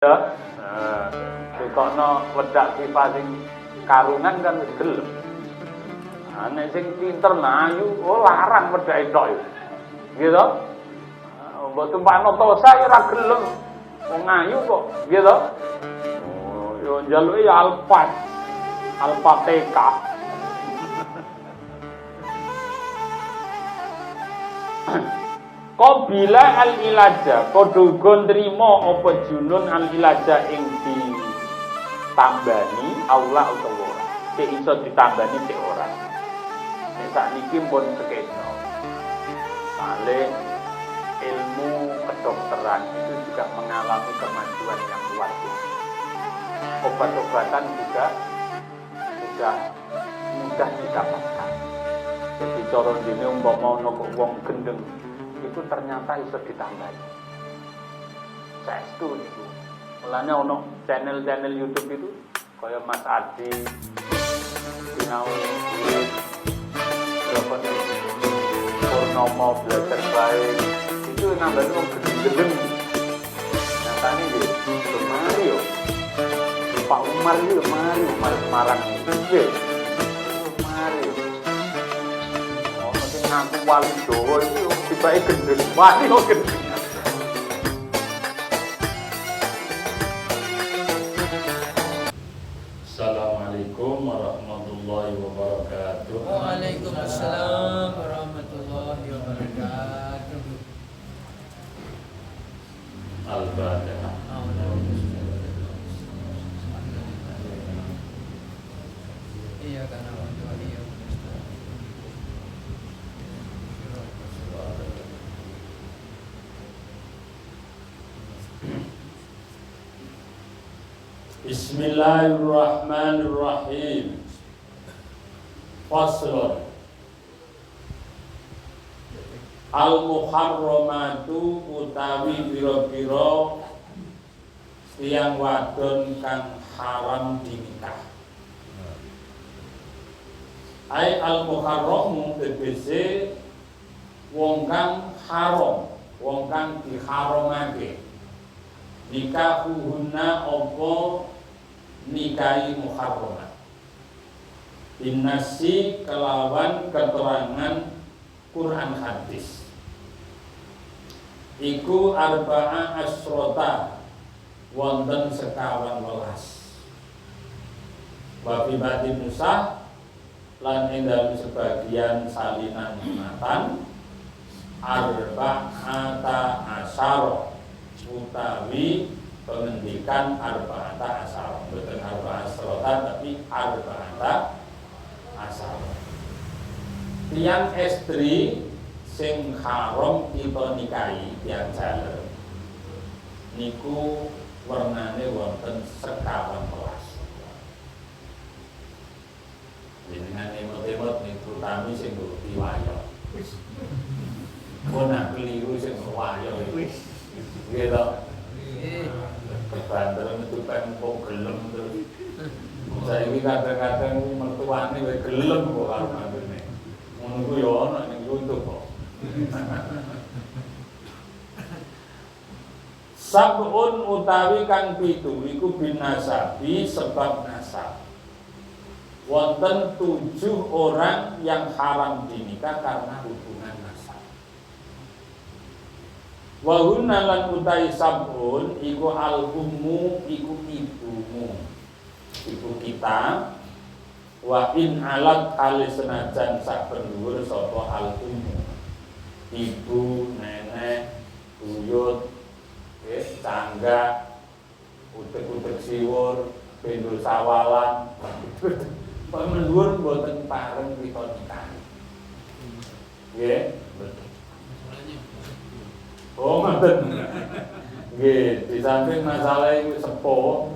Ya, dikono wedak pipa sing karungan kan wis gelem. Nek sing pinter ayu, larang wedake tok yo. Gitu. Mbok tumpakno tosa ya ora gelem. Wong ayu kok, gitu. Oh, yo njaluke ya Alfa TK. Qabila al-ilaja padha uga nrimo apa junun al-ilaja ing ditambani Allah utawa ora. Sik iso ditambani sik ora. Nek sakniki pun sekena. Paling ilmu kedokteran itu juga mengalami kemajuan yang luar biasa. Obat-obatan juga sudah mudah didapatkan. Jadi cara dene umpama ana wong gendeng itu ternyata bisa ditambahi. Saestu niku. Mulane ono channel-channel YouTube itu kaya Mas Adi, sinau duit, berapa nih, Purnomo belajar baik, itu nambahin wong gendeng-gendeng. Nyatane nggih, mari yo. Pak Umar yo mari, Umar Semarang iki. Mari. Ngaku wali Jawa itu tibake gendeng, wali kok gendeng. Assalamualaikum warahmatullahi wabarakatuh. Waalaikumsalam warahmatullahi wabarakatuh. Al-Fatihah. Iya karena Bismillahirrahmanirrahim. Faslun. Al-muharramatu utawi biro-biro tiyang wadon kang haram dinikah. Ai al-muharramu tegese wong kang haram, wong kang diharamake. Nikahuhunna opo nikahi muharramat. Binasi kelawan keterangan Quran hadis. Iku arba'a asrota wonten sekawan welas. Wa fi ba'di nusah lan ing dalem sebagian salinan matan arba'ata asyara utawi pengendikan arba'ata asyara, bukan arba'ata asyara tapi arba'ata asyara. Tiyang estri sing haram kita nikahi tiyang jaler niku wernane wonten sekawan welas. Jenengan emot-emot niku tami sing diwayo. Kona keliru sing wayo iki. Gitu. Kebanteran itu pempok gelem terus. Saiki kadang-kadang mertuane wis gelem kok karo mantune. Ngono ku yo ana ning YouTube kok. Sabun utawi kang pitu iku binasabi sebab nasab. Wonten 7 orang yang haram dinikah karena hubungan nasab. Wa hunna lan utai sabun iku al-ummu iku ibumu, ibu kita. Wa in alat kali senajan sak pendhuwur sapa al-ummu, ibu, nenek, buyut, tangga, utek-utek siwur, pendul sawalan, pendhuwur mboten pareng kita nikah. Nggih, betul. Oh, ngoten. Nggih, di samping masalah itu sepuh,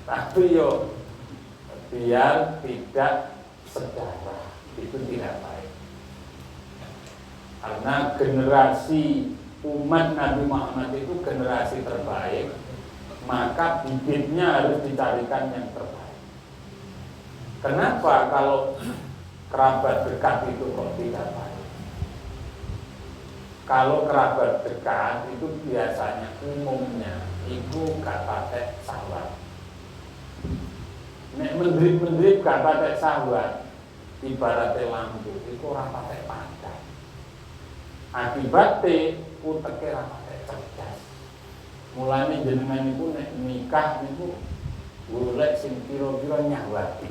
tapi yo biar tidak sejarah itu tidak baik. Karena generasi umat Nabi Muhammad itu generasi terbaik, maka bibitnya harus dicarikan yang terbaik. Kenapa kalau kerabat dekat itu kok tidak baik? Kalau kerabat dekat itu biasanya umumnya iku gak patek syahwat. Nek mendrit-mendrit gak patek syahwat, ibaratnya lampu iku ora patek padhang. Akibate uteke ora patek cerdas. Mulane jenengan niku nek nikah niku golek sing kira-kira nyahwati.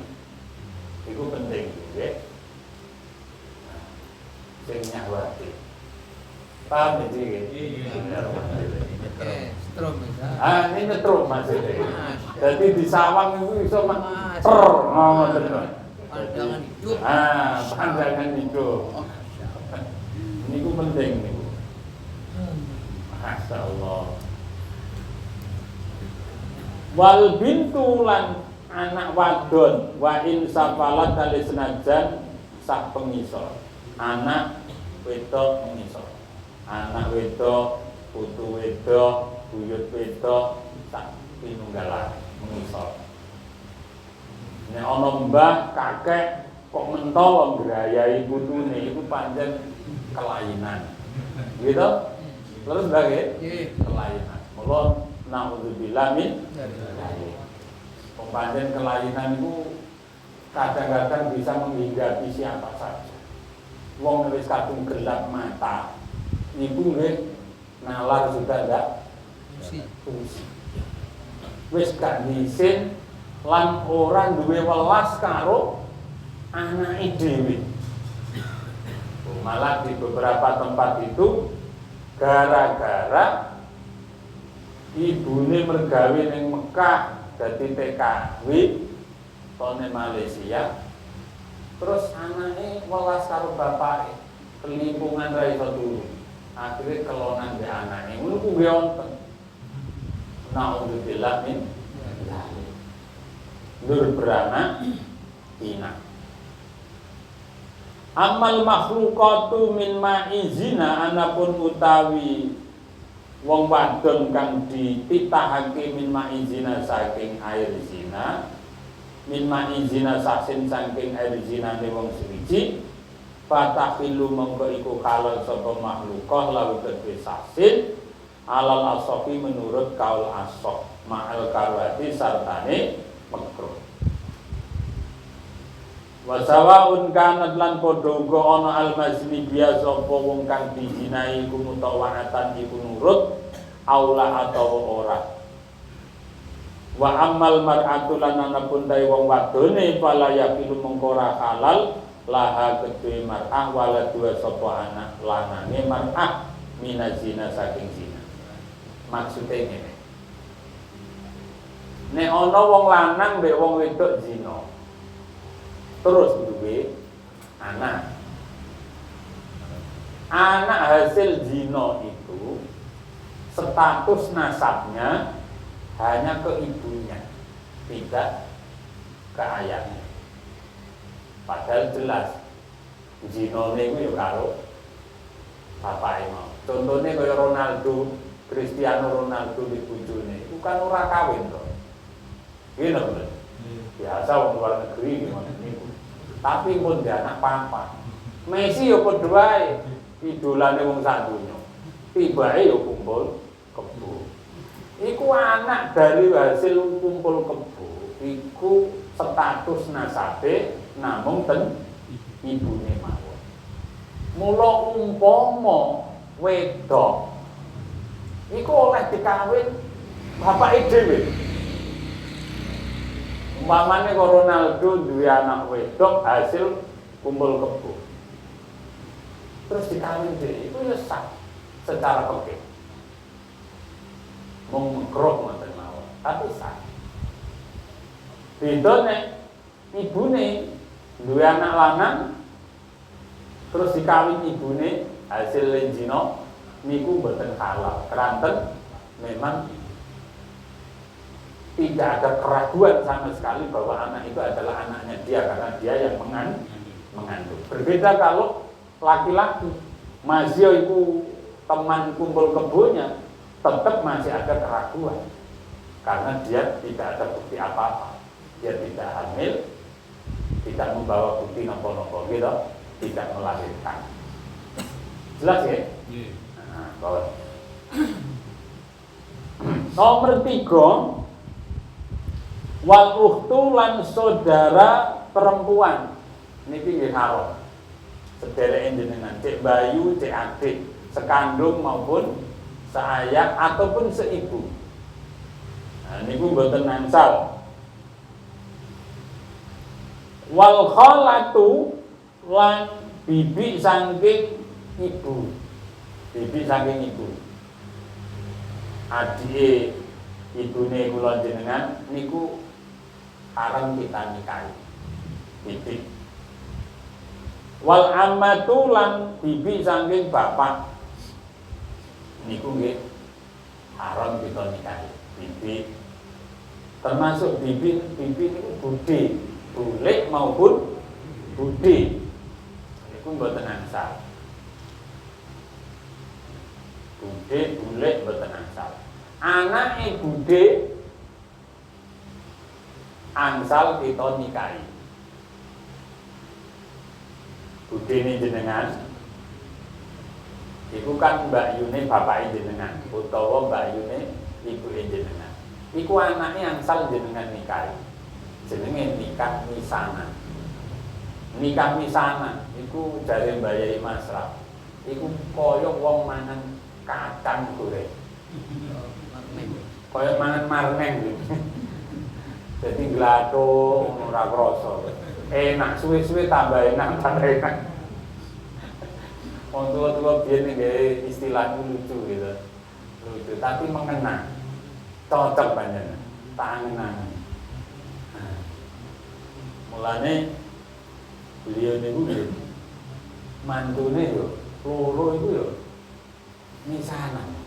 Iku penting nggih. Sing nyahwati. Paham iki? Iya. Oke, strom bisa. Ini nyetrum maksudnya. Jadi di sawang itu iso ngoten. Pandangan hidup. Pandangan hidup. Niku penting niku. Masyaallah. Wal bintu lan anak wadon wa in safalat kali senajan sak pengisor. Anak wedok mengisor. Anak wedok, putu wedok, buyut wedok sak pinunggalan mengisor. Nek ana mbah kakek kok mentol ngrayai putune iku pancen kelainan. Gitu? Terus nggih? Kelainan. Mula naudzubillah min dzalik. Pancen kelainan itu kadang-kadang bisa menghinggapi siapa saja. Wong wis kadung gelap mata, niku nggih nalar sudah ndak fungsi. Wis gak disin lan ora duwe welas karo anake dhewe. Malah di beberapa tempat itu gara-gara ibune mergawe ning Mekah dadi TKW tone Malaysia, terus anake welas karo bapake, kelimpungan ra iso turu. Akhire kelonan be anake. Ngono ku nggih wonten. Naudzubillah min dzalik. Nur beranak pinak. Amal makhlukatu min ma'izina anapun utawi wong wadon kang dititahake min ma'izina saking air zina, min ma'izina saksin saking air zinane wong suci, fatahilu mongko iku halal sapa makhlukah lawi kedhe saksin alal asofi menurut kaul asof ma'al karwati sartane makruh. Wasawaun kanat lan padha uga ana almazni biasa apa wong kang dijinai iku mutawaatan iku nurut aula atau ora. Wa ammal mar'atu lan anapun dai wong wadone fala yakilu mengko ora halal laha kedue mar'ah wala dua sapa anak lanane mar'ah minazina saking zina. Maksude ngene. Nek ana wong lanang mbek wong wedok zina terus duwe anak hasil zina itu status nasabnya hanya ke ibunya, tidak ke ayahnya. Padahal jelas zina niku ya karo bapake mau. Contohnya kaya Ronaldo, Cristiano Ronaldo di bojone iku kan ora kawin to. Nggih lho. Biasa wong luar negeri ngono niku. Tapi pun dia anak papa. Messi yo padha wae idolane wong sak donya. Tibake yo kumpul kebo. Iku anak dari hasil kumpul kebo. Iku status nasabe namung ten ibune mawon. Mula umpama wedok iku oleh dikawin bapake dhewe. Umpamane Ronaldo duwe anak wedok hasil kumpul kebo. Terus dikawin dhewe itu ya sah secara fikih. Mung makruh ngoten mawon, tapi sah. Bedane ibune duwe anak lanang terus dikawin ibune hasil zina niku mboten halal. Keranten memang tidak ada keraguan sama sekali bahwa anak itu adalah anaknya dia karena dia yang mengandung. Berbeda kalau laki-laki masih itu teman kumpul kebonya, tetap masih ada keraguan karena dia tidak ada bukti apa-apa. Dia tidak hamil, tidak membawa bukti nopo-nopo gitu, tidak melahirkan. Jelas ya? Nah, bahwa Nomor 3, wal ukhtu lan saudara perempuan niki nggih haram. Sedereke jenengan cek bayu, cek adik, sekandung maupun seayah ataupun seibu. Nah niku mboten angsal. Wal khalatu lan bibi saking ibu. Bibi saking ibu. Adike ibune kula jenengan niku haram kita nikahi. Bibi. Wal ammatu lan bibi saking bapak niku nggih haram kita nikahi. Bibi termasuk bibi niku budhe, bulik maupun budhe. Niku mboten angsal. Budhe, bulik mboten angsal. Anake budhe angsal kita nikahi. Budene jenengan iku kan mbakyune bapake jenengan utawa mbakyune ibuke jenengan. Iku anake angsal jenengan nikahi. Jenenge nikah misana. Nikah misana iku jare mbayai masraf. Iku kaya wong mangan kacang goreng. Kaya mangan marneng gitu. Jadi glatho ora krasa. Enak suwe-suwe tambah enak. Wong tua-tua biyen nggih istilah lucu gitu. Lucu tapi mengena. Cocok panjenengan. Tak angen-angen. Mulane beliau niku nggih mantune yo loro iku yo misanan.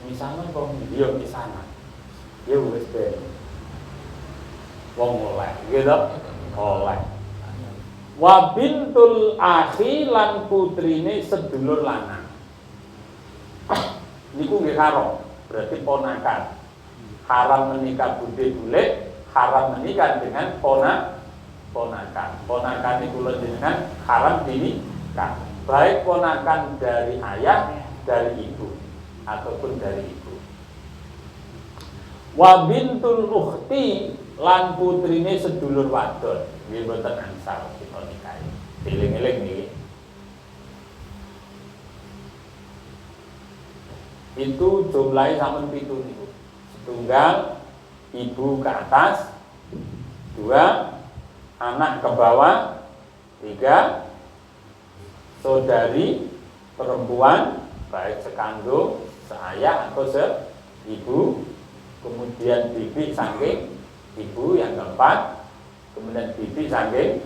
Misanan kok yo misanan. Ya wis ben. Wong oleh, gitu. Oleh. Wa bintul akhi lan putrine sedulur lanang. Niku nggih haram, berarti ponakan. Haram menikah budhe bulik, haram menikah dengan ponakan. Ponakan niku lho jenengan haram dinikah. Baik ponakan dari ayah, dari ibu ataupun dari ibu. Wa bintul ukhti lan putrine sedulur wadon nggih boten angsal kita nikahi. Eling-eling niki. Itu jumlahe sampun 7 niku. Setunggal ibu ke atas, 2 anak ke bawah, 3 saudari perempuan baik sekandung, seayah atau seibu, kemudian bibi saking ibu yang keempat, kemudian bibi saking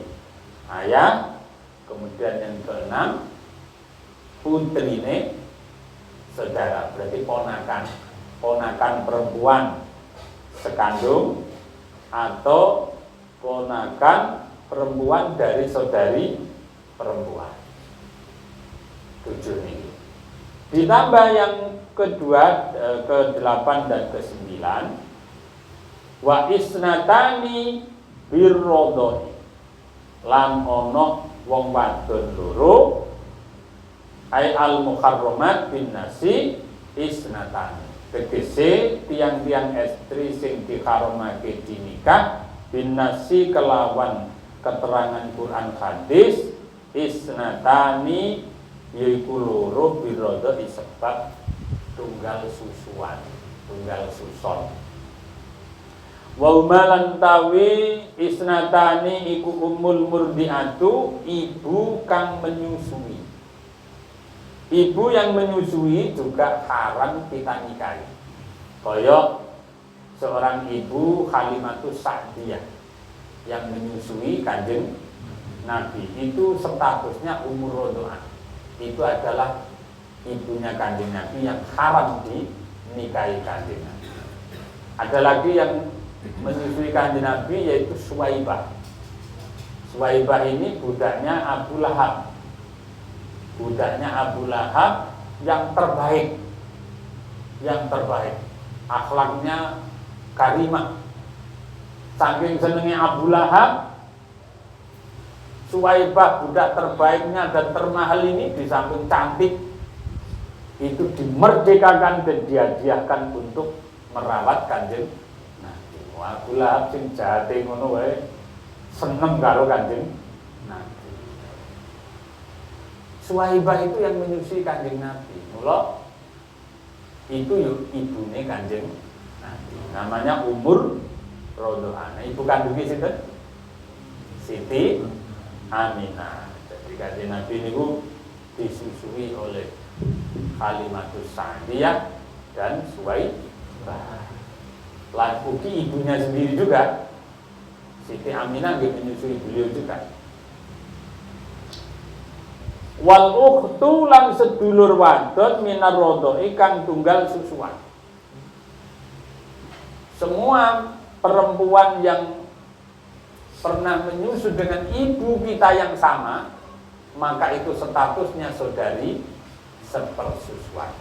ayah, kemudian yang keenam putrine saudara, berarti ponakan perempuan sekandung atau ponakan perempuan dari saudari perempuan. 7 ini. Ditambah yang kedua, ke-8 dan ke-9, wa isnatani birrodoi lan ono wong wadon loro ai al muharramat bin nasi isnatani. Tegese tiang-tiang estri sing diharamake dinikah bin nasi kelawan keterangan Quran hadis isnatani yaiku loro birrodoi sebab tunggal susuan, tunggal suson. Wa umalan tawi isnatani iku umul murdiatu, ibu kang menyusui. Ibu yang menyusui juga haram kita nikahi. Kaya seorang ibu Halimatus Sa'diyah yang menyusui Kanjeng Nabi, itu statusnya umur rodoan. Itu adalah ibunya Kanjeng Nabi yang haram dinikahi Kanjeng Nabi. Ada lagi yang menyusui Kanjeng Nabi yaitu Suwaibah. Suwaibah ini budaknya Abu Lahab. Budaknya Abu Lahab yang terbaik. Yang terbaik. Akhlaknya karimah. Saking senengnya Abu Lahab, Suwaibah budak terbaiknya dan termahal ini di samping cantik, itu dimerdekakan dan dihadiahkan untuk merawat Kanjeng Nabi. Abu Lahab sing jahate ngono wae seneng karo Kanjeng Nabi. Suwaibah itu yang menyusui Kanjeng Nabi. Mula itu yuk ibune Kanjeng Nabi. Namanya Umur Rodoana. Ibu kandungnya sinten? Siti Aminah. Jadi Kanjeng Nabi niku disusui oleh Kalimatus Sa'diyah dan Suwaibah. Lan ugi ibunya sendiri juga. Siti Aminah nggih menyusui beliau juga. Wal ukhtu lan sedulur wadon minar rodoi kang tunggal susuan. Semua perempuan yang pernah menyusu dengan ibu kita yang sama, maka itu statusnya saudari sepersusuan,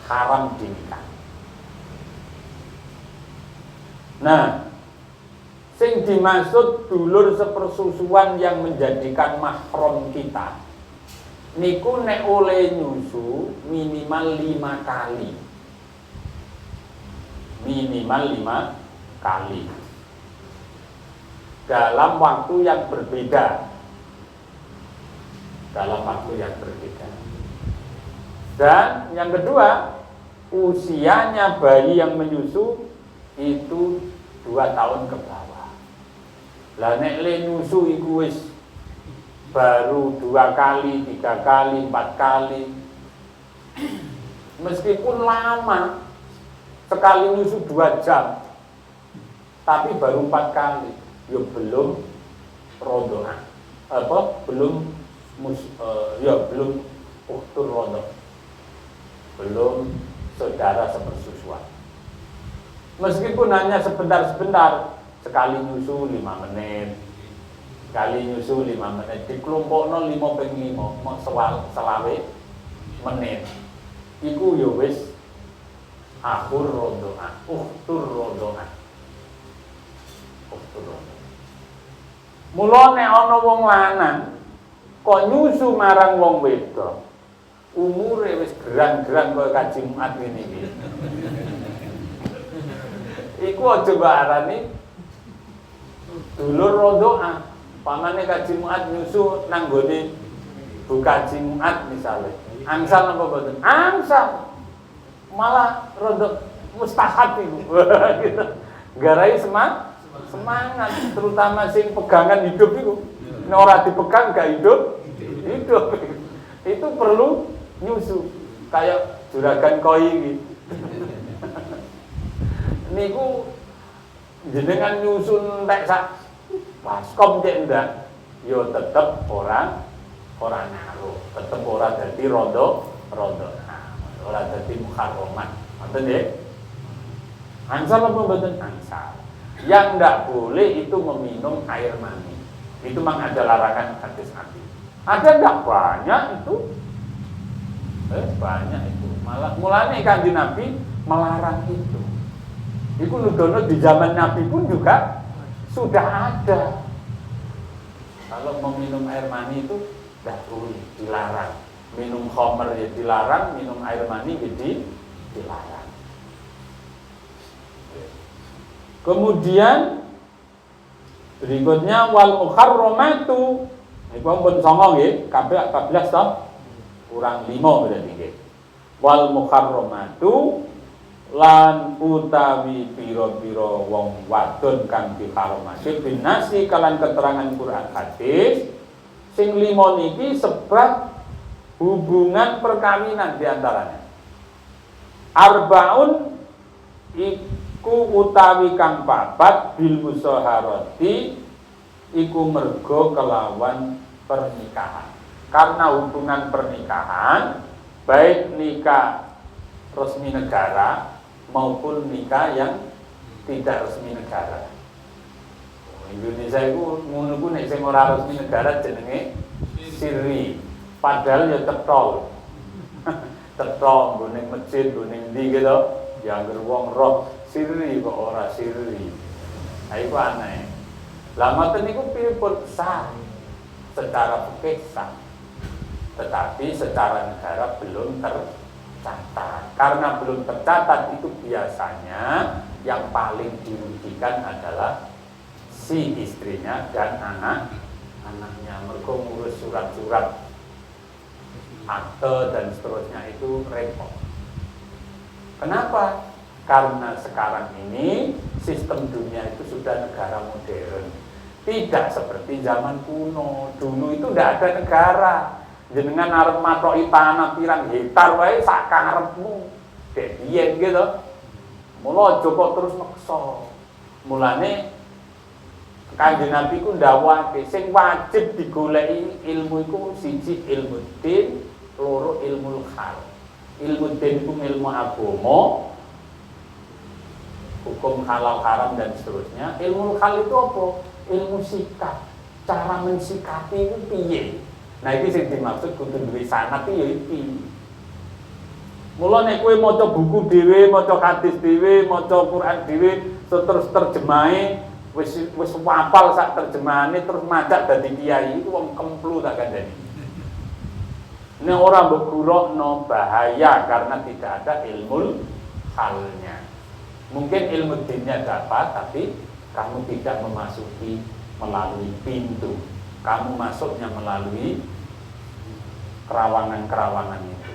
haram dinikah. Nah, sing dimaksud dulur sepersusuan yang menjadikan mahram kita niku nek oleh nyusu minimal 5 kali. Minimal 5 kali. Dalam waktu yang berbeda. Dalam waktu yang berbeda. Dan yang kedua, usianya bayi yang menyusu itu 2 tahun ke bawah. Lah nek le nyusu iku wis baru 2 kali, 3 kali, 4 kali, meskipun lama, sekali nyusu 2 jam, tapi baru 4 kali, ya belum rodoan, belum uktur rodo, belum saudara sepersusuan. Meskipun hanya sebentar-sebentar, sekali nyusu 5 menit, kali nyusu 5 menit, dikelompokno 5 ping 5 selawe menit. Iku ya wis akhur rodoan, uktur rodoan. Uktur rodoan. Mula nek ana wong lanang kok nyusu marang wong wedok, umure wis gerang-gerang kaya Kaji Muat ngene iki. Iku aja barani dulur rodoan. Pamane Kaji Muat nyusu nang gone Bu Kaji Muat misale. Angsal napa mboten? Angsal. Malah rodok mustahab iku. Gitu. Garai semangat, terutama sing pegangan hidup iku. Nek ora dipegang gak hidup. Itu perlu nyusu. Kayak juragan koi iki. Niku jenengan nyusun entek sak baskom cek ndak, yo tetep ora naruh, tetep ora dadi rondo, ora dadi muharramat. Ngoten nggih. Angsal apa mboten angsal? Yang ndak boleh itu meminum air mani. Itu memang ada larangan hadis Nabi. Ada ndak banyak itu? Banyak itu. Malah mulane Kanjeng Nabi melarang itu. Iku nudono di zaman Nabi pun juga sudah ada. Kalau meminum air mani itu tidak boleh, dilarang. Minum khamr ya dilarang, minum air mani jadi dilarang. Kemudian berikutnya wal muharramatu. Iku pun 9 nggih, kabeh 14 toh. Kurang 5 berarti nggih. Wal muharramatu lan utawi pira-pira wong wadon kang diharamake binasi kalan keterangan Quran hadis sing 5 niki sebab hubungan perkawinan diantaranya. Arbaun iku utawi kang papat bil musaharati iku mergo kelawan pernikahan. Karena hubungan pernikahan baik nikah resmi negara maupun nikah yang tidak resmi negara. Indonesia itu ngono ku nek sing ora resmi negara jenenge sirri. Padahal ya tetol. Tetol ngene masjid ngene ndi gitu. Ya anggere wong roh sirri kok ora sirri. Ha iku aneh. Lah ngoten niku pripun sah secara fikih sah. Tetapi secara negara belum tercatat. Karena belum tercatat itu biasanya yang paling dirugikan adalah si istrinya dan anak-anaknya. Mereka ngurus surat-surat, akte dan seterusnya itu repot. Kenapa? Karena sekarang ini sistem dunia itu sudah negara modern. Tidak seperti zaman kuno. Dulu itu tidak ada negara. Jenengan arep matoki tanah pirang hektar wae sak karepmu. Dek biyen gitu. Mula aja kok terus meksa. Mulane Kanjeng Nabi ku ndawuhake sing wajib digoleki ilmu iku siji ilmu din, loro ilmu hal. Ilmu din ku ilmu agama, hukum halal haram dan seterusnya. Ilmu hal itu apa? Ilmu sikap, cara mensikapi itu piye. Nah iki sing dimaksud kudu duwe sanad ya iki. Mula nek kowe maca buku dhewe, maca hadis dhewe, maca Quran dhewe, terus terjemahe wis hafal sak terjemahane terus macak dadi kiai itu wong kemplu tak kandhani. Nek ora mbok gurokno bahaya karena tidak ada ilmu halnya. Mungkin ilmu dinnya dapat tapi kamu tidak memasuki melalui pintu. Kamu masuknya melalui kerawangan-kerawangan itu.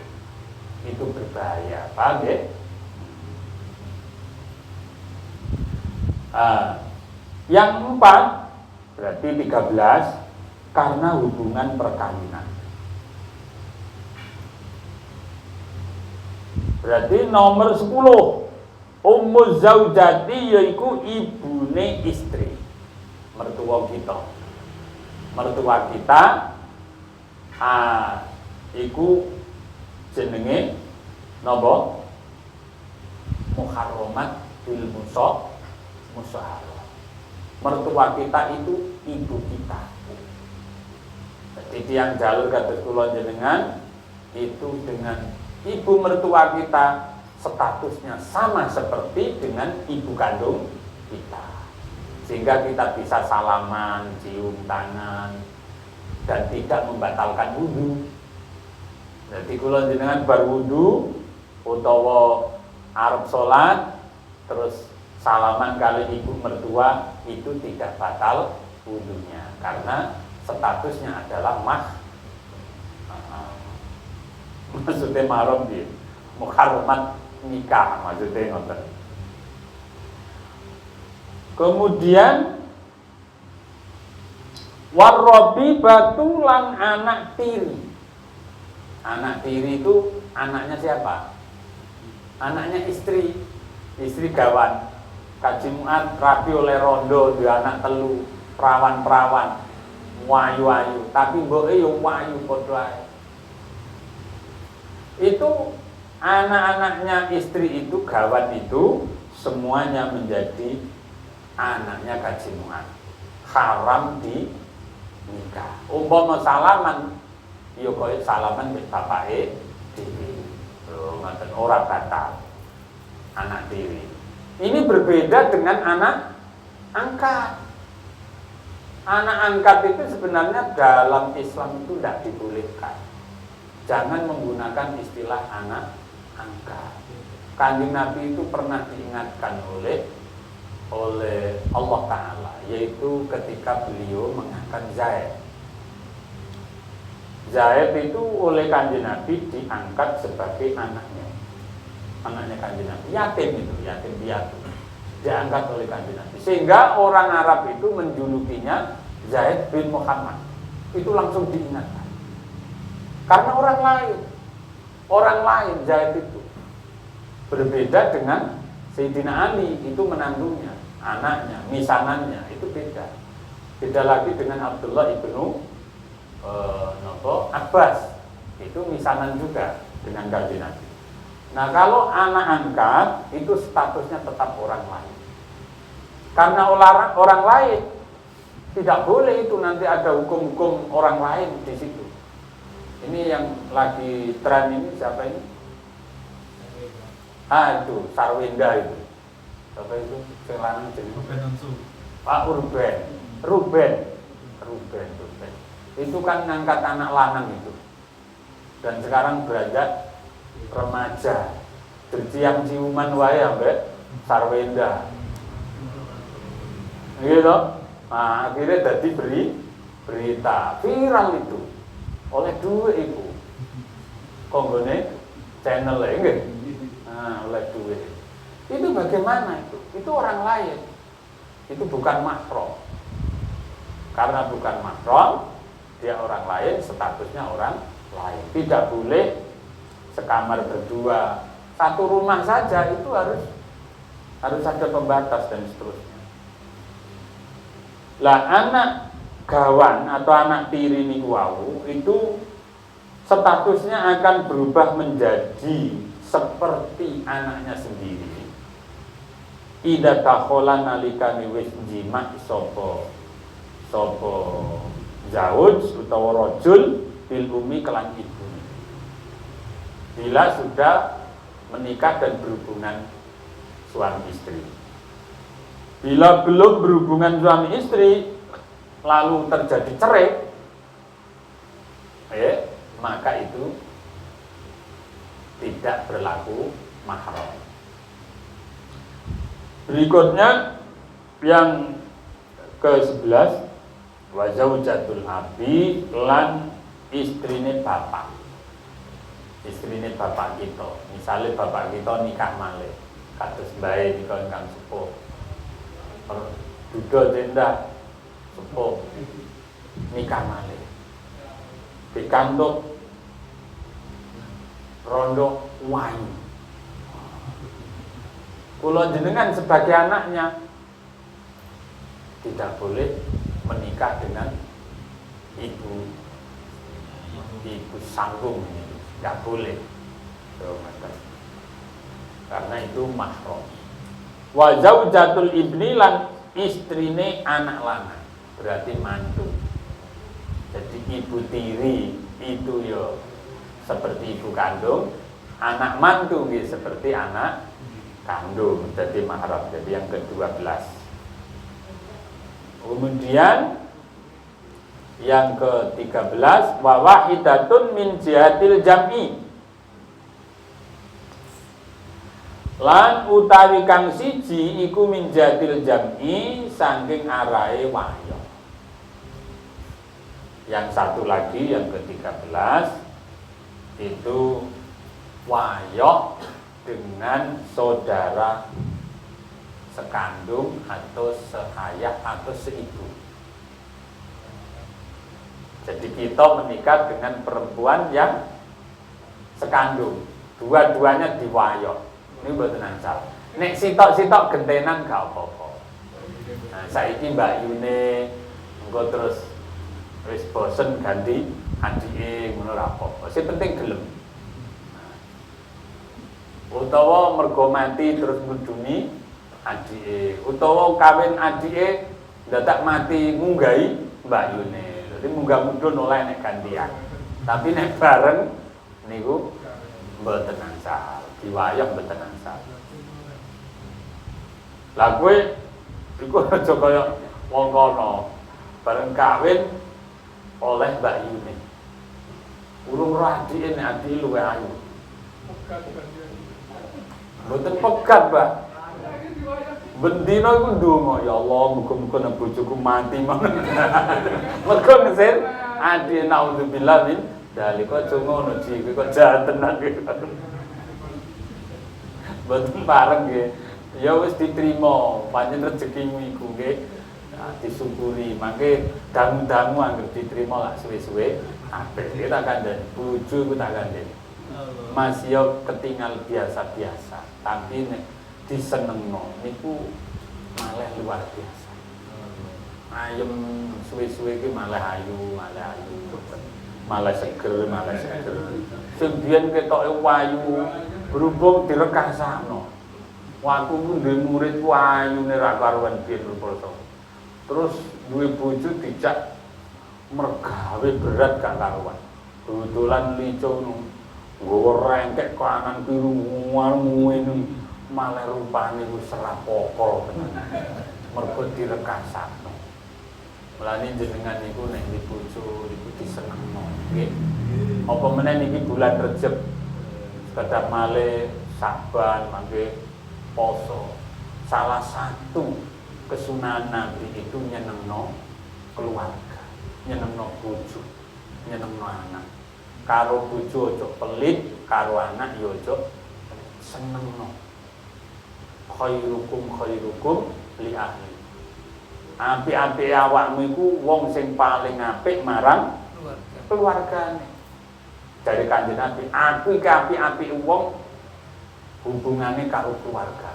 Itu berbahaya, paham ya? Yang keempat berarti 13 karena hubungan perkawinan. Berarti nomor 10 Ummu zaujati yaiku ibune istri, mertua kita. Mertua kita iku jenenge napa? Muharramat bil musaharah. Mertua kita itu ibu kita. Jadi tiang jalur kados kula jenengan itu dengan ibu mertua kita statusnya sama seperti dengan ibu kandung kita. Sehingga kita bisa salaman, cium tangan dan tidak membatalkan wudu. Jadi kula jenengan bar wudu utawa arep salat terus salaman kali ibu mertua itu tidak batal wudunya karena statusnya adalah maksudnya mahram dia muharramat nikah maksudnya ngoten. Kemudian warrobi batu lan anak tiri. Anak tiri itu anaknya siapa? Anaknya istri. Istri gawan. Kajimuan rapi oleh rondo di anak telu, perawan-perawan, wayu-wayu. Tapi mboke yo wayu padha. Itu anak-anaknya istri itu gawan itu semuanya menjadi anaknya kajimuan. Haram di nikah. Umpama salaman ya koyo salaman wis bapake dhewe. Lho ngoten ora batal. Anak tiri. Ini berbeda dengan anak angkat. Anak angkat itu sebenarnya dalam Islam itu tidak dibolehkan. Jangan menggunakan istilah anak angkat. Kanjeng Nabi itu pernah diingatkan oleh Allah Ta'ala, yaitu ketika beliau mengangkat Zaid. Zaid itu oleh Kanjeng Nabi diangkat sebagai anaknya Kanjeng Nabi, yatim itu, yatim piatu, diangkat oleh Kanjeng Nabi. Sehingga orang Arab itu menjulukinya Zaid bin Muhammad. Itu langsung diingatkan. Karena orang lain Zaid itu berbeda dengan Sayyidina Ali, itu menantunya, anaknya, misanannya, itu beda. Beda lagi dengan Abdullah ibnu Abbas, itu misanan juga dengan Kanjeng Nabi. Nah kalau anak angkat itu statusnya tetap orang lain. Karena orang lain tidak boleh itu nanti ada hukum-hukum orang lain di situ. Ini yang lagi tren ini siapa ini? Itu Sarwenda itu. Siapa itu? Selanang jenis. Pak Ruben. Itu kan ngangkat anak lanang itu. Dan sekarang beranjak remaja berciang ciuman wae ambek Sarwenda. Gitu. Nah, akhirnya jadi berita viral itu oleh dua ibu. Konggone channel nggih. Nah, oleh dua. Itu bagaimana itu? Itu orang lain. Itu bukan mahram. Karena bukan mahram, dia orang lain, statusnya orang lain. Tidak boleh sekamar berdua, satu rumah saja itu harus ada pembatas dan seterusnya. Lah anak gawan atau anak tiri niku wau itu statusnya akan berubah menjadi seperti anaknya sendiri. Ida takhola nalikane wis jima sapa zauj utawa rajul bil umi kelan ibu. Bila sudah menikah dan berhubungan suami istri. Bila belum berhubungan suami istri lalu terjadi cerai, maka itu tidak berlaku mahram. Berikutnya yang ke-11, wa zaujatul abi lan istrine bapak. Istrine bapak kita. Misalnya bapak kita nikah malih, kados bae nikah ingkang sepuh. Duda tenda sepuh nikah malih. Pikantuk rondo wayu. Kula jenengan sebagai anaknya tidak boleh menikah dengan ibu sanggung ini, tidak boleh. Karena itu mahram. Wa zaujatul ibni lan istrine anak lanang, berarti mantu. Jadi ibu tiri itu yo seperti ibu kandung, anak mantu gitu seperti anak kandung, jadi mahram. Jadi yang ke-12. Kemudian yang ke-13, wa wahidatun min jihatil jam'i. Lan utawi kang siji iku min jihatil jam'i saking arahe wahya. Yang satu lagi yang ke-13 itu wahya dengan saudara sekandung atau seayah atau seibu. Jadi kita menikah dengan perempuan yang sekandung, dua-duanya diwayok. Ini mboten angsal. Nek sitok-sitok gentenan gak apa-apa. Nah, saiki Mbak Yune engko terus wis bosen ganti adike ngono ora apa-apa. Sing penting gelem. Utawa mergo mati terus nguduni adike, utawa kawin adike dadak mati ngunggahi Mbak Yune. Jadi munggah mudhun oleh nek gantian. Tapi nek bareng niku mboten angsal, diwayah mboten angsal. Lah kowe iku aja kaya wong kono bareng kawin oleh Mbak Yune. Urung ora adike nek adike luwe ayu. Mboten pegat, Mbak. Bendina iku ndonga, ya Allah, muga-muga nek bojoku mati mawon. Mergo ngesir adi naudzubillah min dalika aja ngono Ji, kowe kok jahat tenan iki. Mboten pareng nggih. Ya wis diterima, pancen rezekimu iku nggih. Disyukuri, mangke dangu-dangu anggere diterima lak suwe-suwe apik. Iki tak kandhani bojo iku tak kandhani. Mas yo ketinggal biasa-biasa, tapi nek disenengno niku malah luar biasa. Ayem suwe-suwe iki malah ayu, malah seger. Sing biyen ketoke wayu, berhubung direkasakno. Waku ku duwe murid ku ayune ra karuan biyen rupa. Terus duwe bojo dijak mergawe berat gak karuan. Dodolan lico ngono. Nggawa rengkek kanan kiri ngene malah rupane wis serapokol tenan. Mergo direkasakno. Mulane jenengan niku nek di bojo niku disenengno, nggih. Apa meneh niki bulan Rejab. Kadang male Saban mangke poso. Salah satu kesunahan Nabi itu nyenengno keluarga, nyenengno bojo, nyenengno anak. Karo bojo ojo pelit, karo anak yo ojo senengno. Khairukum li ahli. Apik-apik awakmu iku wong sing paling apik marang keluargane. Dari Kanjeng Nabi, aku iki apik-apik wong hubungane karo keluarga.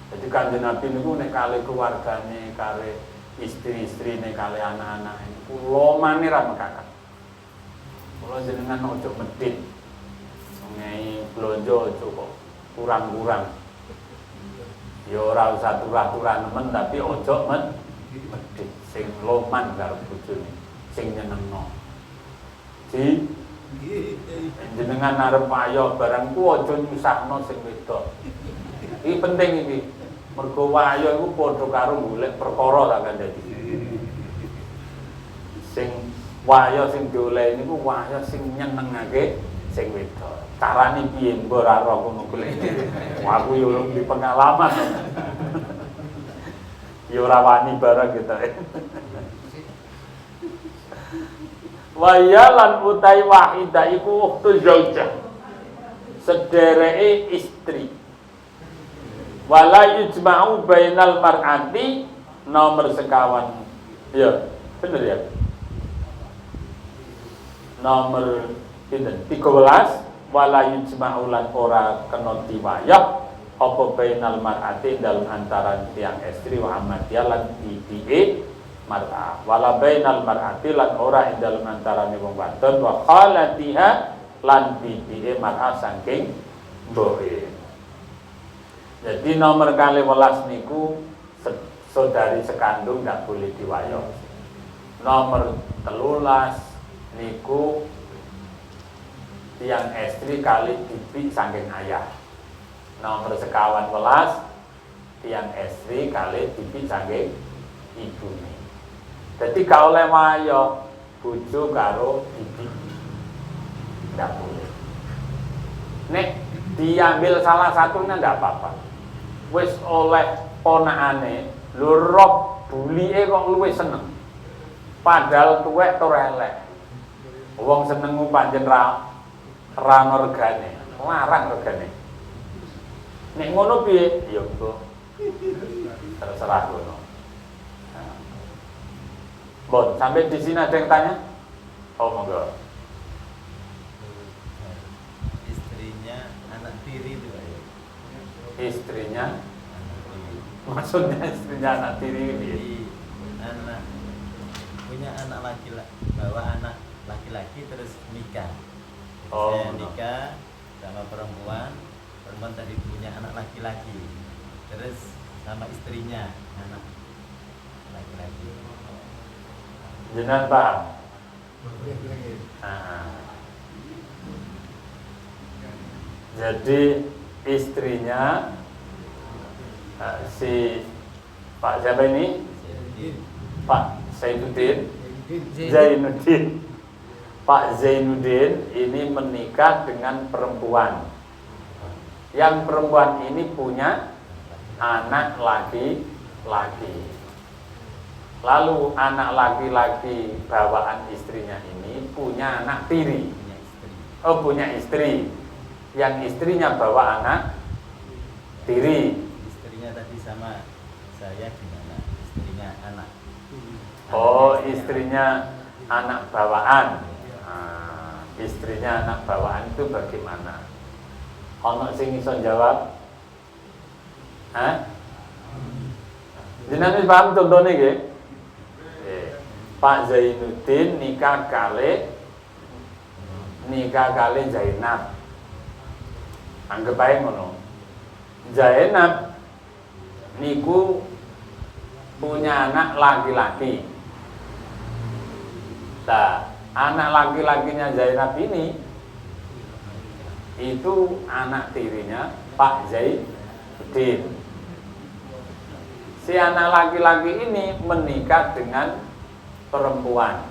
Jadi Kanjeng Nabi niku nek kali keluargane, kali istri-istrine, kali anak-anak niku lomane ra mekakak. Kula jenengan ojo medhit. Ngai blonjo ojo kok kurang-kurang. Ya ora usah turah-turah nemen tapi ojo medhit sing loman karo bojone, sing nyenengno. Ji jenengan arep ayo barang ku aja nyusahno sing wedok. Iki penting iki. Mergo wayo iku padha karo golek perkara ta kan dadi. Sing wayo sing dioleh niku wayo sing nyenengake sing wedok. Carane piye mbok ora ro ngono golek. Wah aku yo di pengalaman. Yo ora wani bareng gitu. Waya lan utai wahidah iku ukhtu zaujah. Sedereke istri. Wala yujma'u bainal mar'ati nomor sekawan. Ya, bener ya. Nomor pinten? 13 wala yujma'u lan ora kena diwayah apa bainal mar'ati dalam antara tiang istri wa amatiyah lan bibi'e mar'ah. Wala bainal mar'ati lan ora ing dalam antara wong wadon wa khalatiha lan bibi'e mar'ah saking mboke. Jadi nomor kali 12 niku saudari sekandung nggak boleh diwayah. Nomor 13 niku tiang istri kali bibi saking ayah. Nomor sekawan 12 tiang istri kali bibi saking ibune. Jadi gak oleh wayah bojo karo bibi. Nggak boleh. Nek diambil salah satunya nggak apa-apa. Wis oleh ponakane lho rob bulike kok luwih seneng. Padahal tuwek tur elek. Wong seneng pancen ra regane, larang regane. Nek ngono piye? Ya engko terserah ngono. Bon, sampai di sini ada yang tanya? Oh monggo. Istrinya anak tiri itu ya. Istrinya maksudnya istrinya anak tiri ini. Jadi anak punya anak laki-laki, bawa anak laki-laki terus nikah. Oh, Saya nikah sama perempuan tadi punya anak laki-laki, terus sama istrinya anak laki-laki. Jenengan paham? Jadi istrinya si Pak siapa ini? Pak Zainuddin. Pak Zainuddin ini menikah dengan perempuan. Yang perempuan ini punya anak laki-laki. Lalu anak laki-laki bawaan istrinya ini punya anak tiri. Oh, punya istri. Yang istrinya bawa anak tiri. Istrinya tadi sama saya gimana? Istrinya anak. Oh, istrinya anak bawaan. Istrinya anak bawaan itu bagaimana? Ono sing iso jawab? Hah? Jenengan wis paham contone nggih? Pak Zainuddin nikah kali Zainab. Anggap ae ngono. Zainab niku punya anak laki-laki. Nah, anak laki-lakinya Zainab ini itu anak tirinya Pak Zainuddin. Si anak laki-laki ini menikah dengan perempuan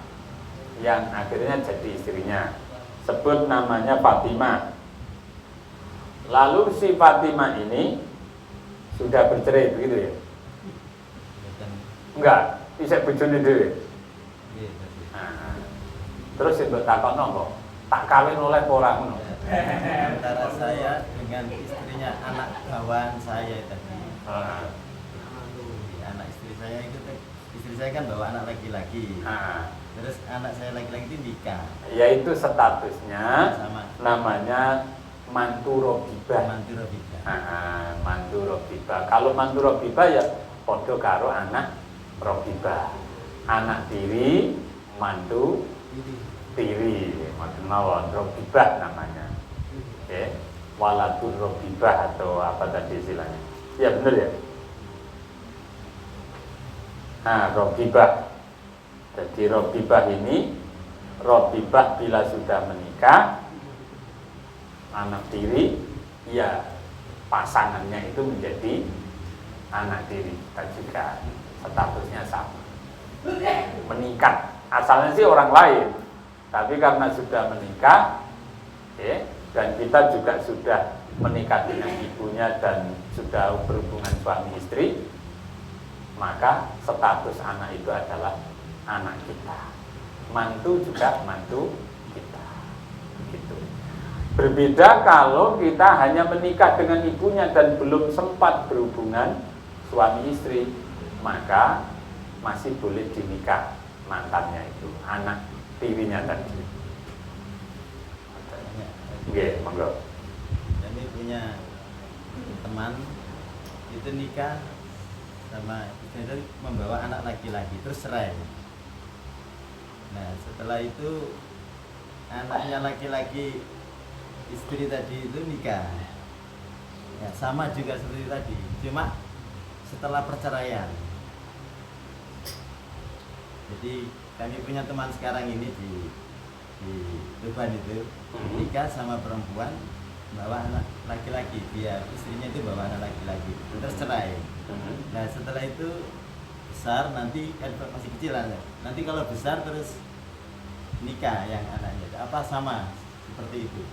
yang akhirnya jadi istrinya. Sebut namanya Fatimah. Lalu si Fatimah ini sudah bercerai begitu ya? Bukan. Enggak, isek bojone dhewe. Iya, tadi. Nah, terus sing mbok takokno kok tak kawin oleh apa ora ngono? Antara saya dengan istrinya anak bawaan saya tadi. Nah, Anak istri saya itu istri saya kan bawa anak laki-laki. nah, Terus anak saya laki-laki itu nikah yaitu statusnya sama namanya mantu robibah. mantu Robika. Mantu robibah. Kalau mantu robibah ya podo karo anak robibah. Anak tiri, mantu tiri, mantu mawon robibah namanya. Oke, walatul robibah atau apa tadi istilahnya? Ya benar ya. Nah, robibah. Jadi robibah ini, robibah bila sudah menikah, anak tiri, ya pasangannya itu menjadi anak tiri. Kita juga statusnya sama. Menikah, asalnya sih orang lain, tapi karena sudah menikah, dan kita juga sudah menikah dengan ibunya dan sudah berhubungan suami istri, maka status anak itu adalah anak kita. Mantu juga mantu kita. Gitu. Berbeda kalau kita hanya menikah dengan ibunya dan belum sempat berhubungan suami istri, maka masih boleh dinikah mantannya itu, anak tirinya tadi. Oke, monggo. Kami punya teman itu nikah sama istrinya membawa anak laki-laki terus cerai. Nah setelah itu anaknya laki-laki istri tadi itu nikah, ya sama juga seperti tadi, cuma setelah perceraian. Jadi kami punya teman sekarang ini di Tuban itu nikah sama perempuan bawa anak laki-laki, dia istrinya itu bawa anak laki-laki terus cerai. Nah setelah itu besar, nanti kan masih kecil nanti kalau besar terus nikah yang anaknya apa sama seperti itu.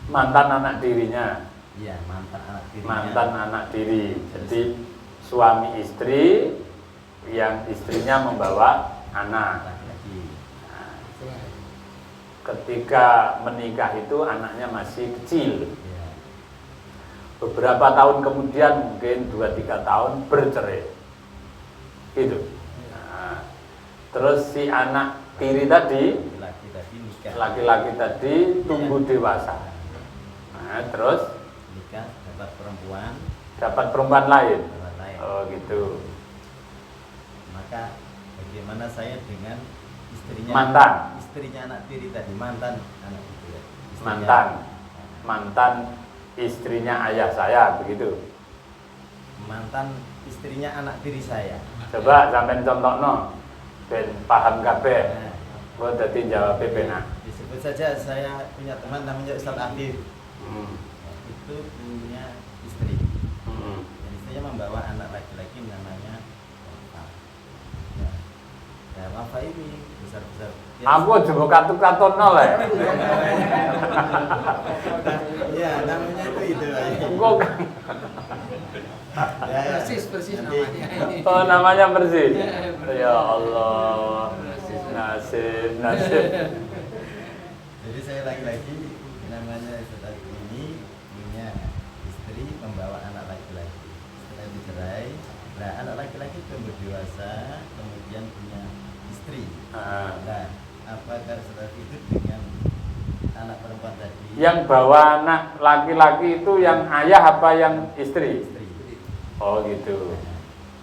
Mantan anak tirinya. Iya, mantan anak tirinya. Mantan anak tiri. Jadi suami istri yang istrinya membawa anak. Laki-laki. Nah, ketika menikah itu anaknya masih kecil. Iya. Beberapa tahun kemudian, mungkin 2-3 tahun bercerai. Gitu. Nah, terus si anak tiri tadi, Laki-laki tadi nikah. laki-laki tadi tumbuh dewasa. Nah, terus Nikah dapat perempuan, dapat perempuan lain. orang lain. Oh gitu. Maka bagaimana saya dengan istrinya? Mantan. Istrinya anak tiri tadi, mantan anak itu. Ya. Mantan istrinya ayah saya, begitu. Mantan istrinya anak tiri saya. Coba sampean contohno ben paham kabeh. Nah, Kok dadi jawab penak. disebut saja saya punya teman namanya Ustaz Afif. Hmm. Itu punya istri. Hmm. Dan istrinya membawa anak laki-laki namanya Wafa. Ya. Nah, Wafa ini besar-besar. Aku aja mbok katut-katutno le. Iya, namanya itu. Engko Ya, ya. Persis Nanti- namanya. oh namanya persis. Ya, Ya Allah. Nasib. Jadi saya laki-laki namanya Ustaz ini punya istri membawa anak laki-laki. Setelah dicerai, nah anak laki-laki tumbuh dewasa, kemudian punya istri. Ah. Nah, apakah setelah itu dengan anak perempuan tadi? Yang bawa anak laki-laki itu yang ayah apa yang istri? Istri. Oh gitu.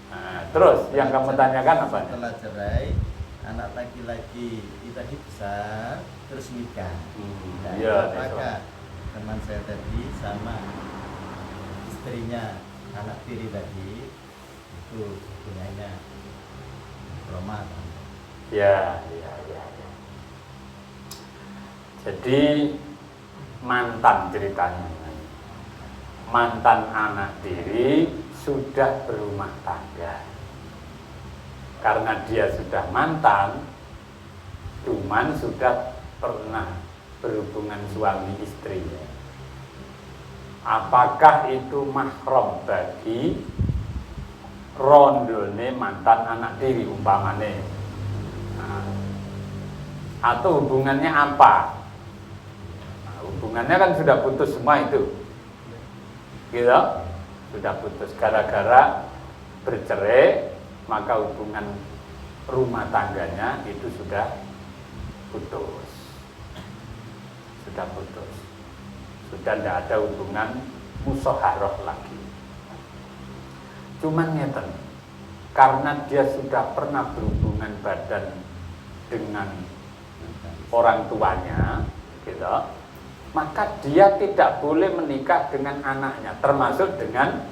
Nah, terus yang kamu tanyakan apa? Setelah cerai, anak laki-laki itu tadi besar, terus nikah. Nah, Iya, apakah teman saya tadi sama istrinya anak tiri tadi itu punyanya Roma? Ya. Jadi mantan ceritanya. Mantan anak tiri sudah berumah tangga. Karena dia sudah mantan, cuman sudah pernah berhubungan suami istri. apakah itu mahram bagi rondone mantan anak tiri umpamane, atau hubungannya apa? Nah, hubungannya kan sudah putus semua itu, gitu, sudah putus gara-gara bercerai, maka hubungan rumah tangganya itu sudah putus, sudah tidak ada hubungan musyawarah lagi. Cuman ngeten, karena dia sudah pernah berhubungan badan dengan orang tuanya, gitu, maka dia tidak boleh menikah dengan anaknya, termasuk dengan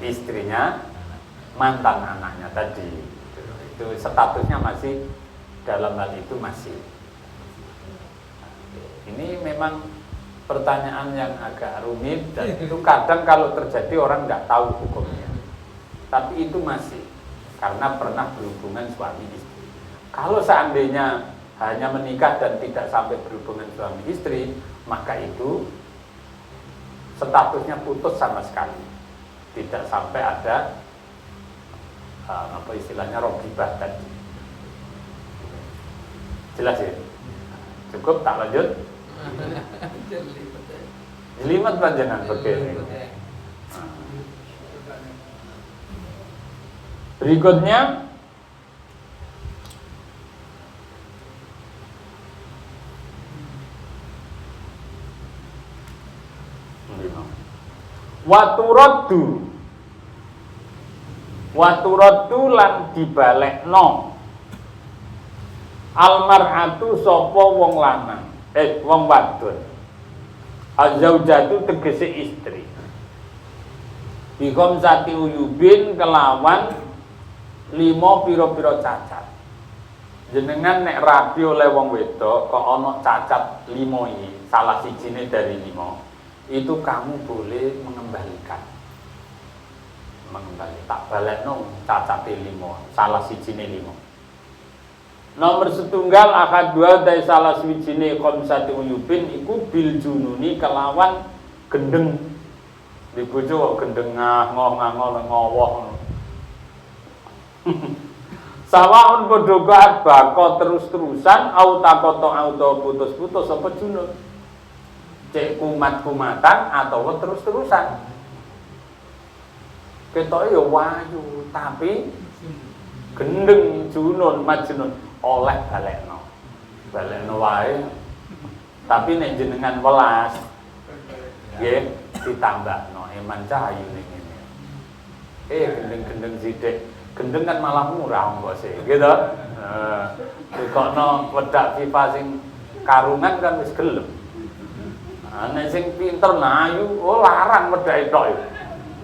istrinya mantan anaknya tadi. Itu statusnya masih dalam hal itu masih. Ini memang pertanyaan yang agak rumit dan itu kadang kalau terjadi orang nggak tahu hukumnya. Tapi itu masih karena pernah berhubungan suami istri. Kalau seandainya hanya menikah dan tidak sampai berhubungan suami istri, maka itu statusnya putus sama sekali. Tidak sampai ada apa istilahnya rogibah tadi. Jelas ya? Cukup tak lanjut? Jelimet panjenengan begini. Berikutnya waturaddu lan dibalekno almar'atu sapa wong lanang wong wadon azzaujatu tegese istri bikom sati uyubin kelawan 5 pira-pira cacat. Jenengan nek rabi oleh wong wedok kok ana cacat 5 iki, salah sijine dari 5, itu kamu boleh mengembalikan. Tak balekno cacate 5, salah sijine 5. Nomor setunggal akad dua dari salah swijine khamsati uyubin iku bil jununi kelawan gendeng. Di bojo kok gendeng ngoh-ngoh ngowoh. Sawaun padha kaat bako terus-terusan au takoto auto putus-putus apa junun. Cek kumat-kumatan atau terus-terusan. Ketoke ya wayu tapi gendeng junun majnun oleh balekno wae. Tapi nek jenengan welas nggih ditambahno eman cahayu ning ngene. Gendeng-gendeng sithik. Gendeng kan malah murah kok sih, gitu. Dikokno wedak pipa sing karungan kan wis gelem. Nek sing pinter nayu, larang wedake tok.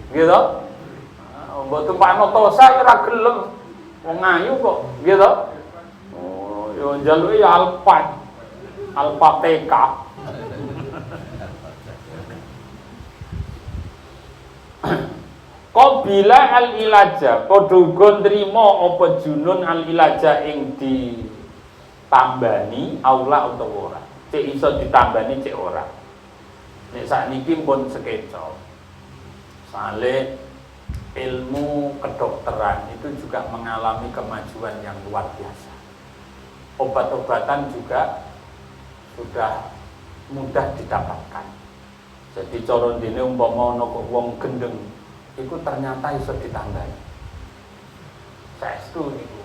Gitu. Mbok tumpakno tosa ora gelem. Wong ayu kok, gitu. Oh, yo njaluke ya Alfa TK. Qabila al-ilaja padha uga nrimo apa junun al-ilaja ing ditambani aula utawa ora. Cek iso ditambani cek ora. Nek sakniki pun sekeca. Sale ilmu kedokteran itu juga mengalami kemajuan yang luar biasa. Obat-obatan juga sudah mudah didapatkan. Jadi cara dene umpama ana wong gendeng iku ternyata iso ditambahi. Saestu niku.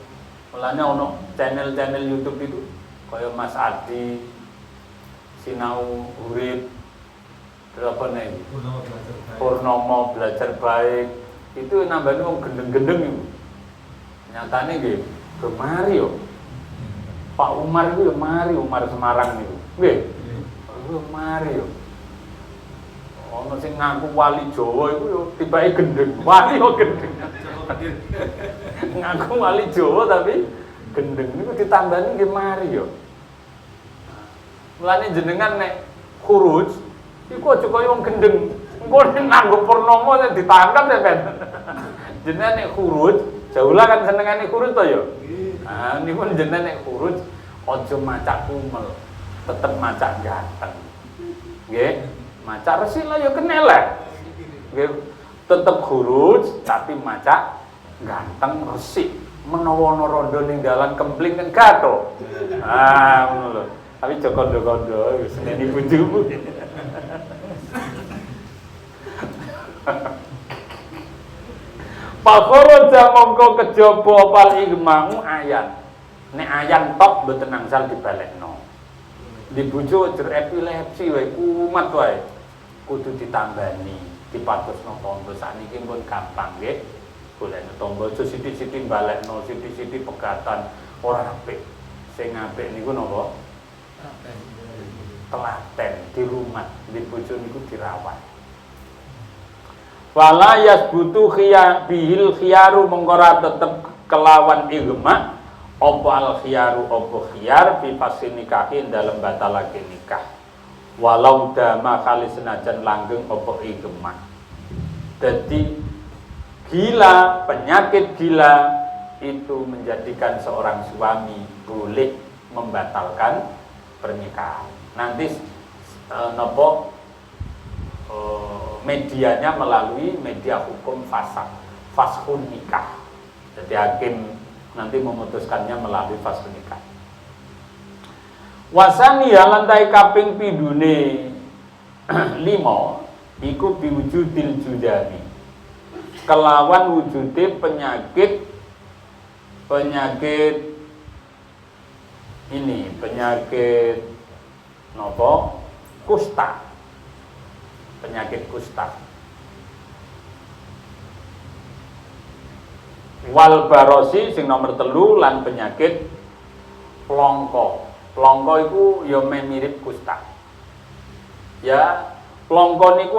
Mulane ono channel-channel YouTube itu kaya Mas Adi, Sinau Urip, apa nih? Purnomo belajar baik. Itu nambahnya wong gendeng-gendeng itu. Nyatane nggih, gemari yo. Pak Umar itu mari Umar Semarang niku. Nggih. Mari yo. Ono sing ngaku wali Jawa iku yo tibake gendeng. Wali kok gendeng. Ngaku wali Jawa tapi gendeng niku ditambani nggih mari yo. Mulane jenengan nek khuruj iku aja kaya wong gendeng. Engko nek nganggo purnomo nek ditangkap ya kan. Jenengan nek khuruj, jaulah kan senengane khuruj to yo. Ah niku jenengan nek khuruj aja macak kumel, tetep macak ganteng. Nggih. Maca resik lah ya kena lah. Tetep khuruj tapi maca ganteng resik. Menawa ana rondo ning dalan kempling kan gato. Ah ngono lho. Tapi jokondo-kondo wis seneni bojomu. Pakoroja mongko kejaba pal igma'u ayan. Nek ayan tok mboten angsal dibalekno. Di bojo jer epilepsi wae kumat wae. Kudu ditambani, dipatusno tombol sakniki pun gampang nggih. Golekno tombol sithik-sithik balekno, sithik-sithik pegatan ora apik. Sing apik niku napa? Telaten di rumah, di bojo niku dirawat. Wala yasbutu bihil khiyaru mengkora tetep kelawan igma apa al khiyaru apa khiyar fi fasinikahin dalam batalake nikah walau dama kali senajan langgeng apa igma. Jadi gila, penyakit gila itu menjadikan seorang suami boleh membatalkan pernikahan. Nanti medianya melalui media hukum fashun nikah. Jadi hakim nanti memutuskannya melalui fashun nikah. Wasani lantai kaping pidune 5 iku biwujudil judami. Kelawan wujude penyakit ini, penyakit nopo? Kusta. Penyakit kusta. Wal barosi sing nomor 3 lan penyakit plongko. Plongko iku ya mirip kusta. Ya, plongko niku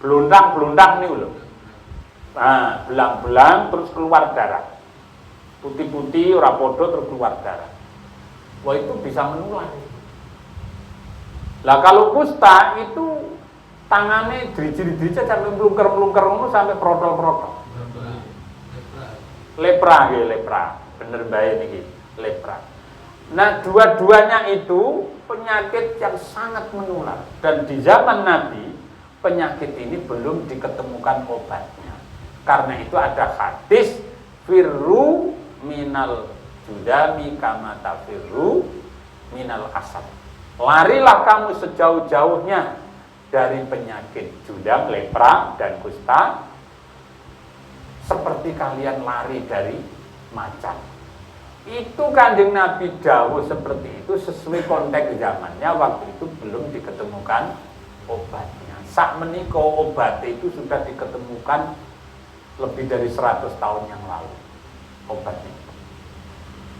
blundang-blundang niku lho. Nah, belang-belang terus keluar darah. Putih-putih ora padha terus keluar darah. Wah, itu bisa menular. Lah kalau kusta itu tangannya diri-diri sampai melungker-melungker sampai protol-protol. Lepra nggih, lepra. Bener bae niki, lepra. Nah, dua-duanya itu penyakit yang sangat menular dan di zaman Nabi penyakit ini belum diketemukan obatnya. Karena itu ada hadis firru minal judami kama tafirru minal asad. Larilah kamu sejauh-jauhnya dari penyakit judam, lepra, dan kusta seperti kalian lari dari macan. Itu Kanjeng Nabi dawuh seperti itu sesuai konteks zamannya. Waktu itu belum diketemukan obatnya. Sak menika obat itu sudah diketemukan lebih dari 100 tahun yang lalu obatnya.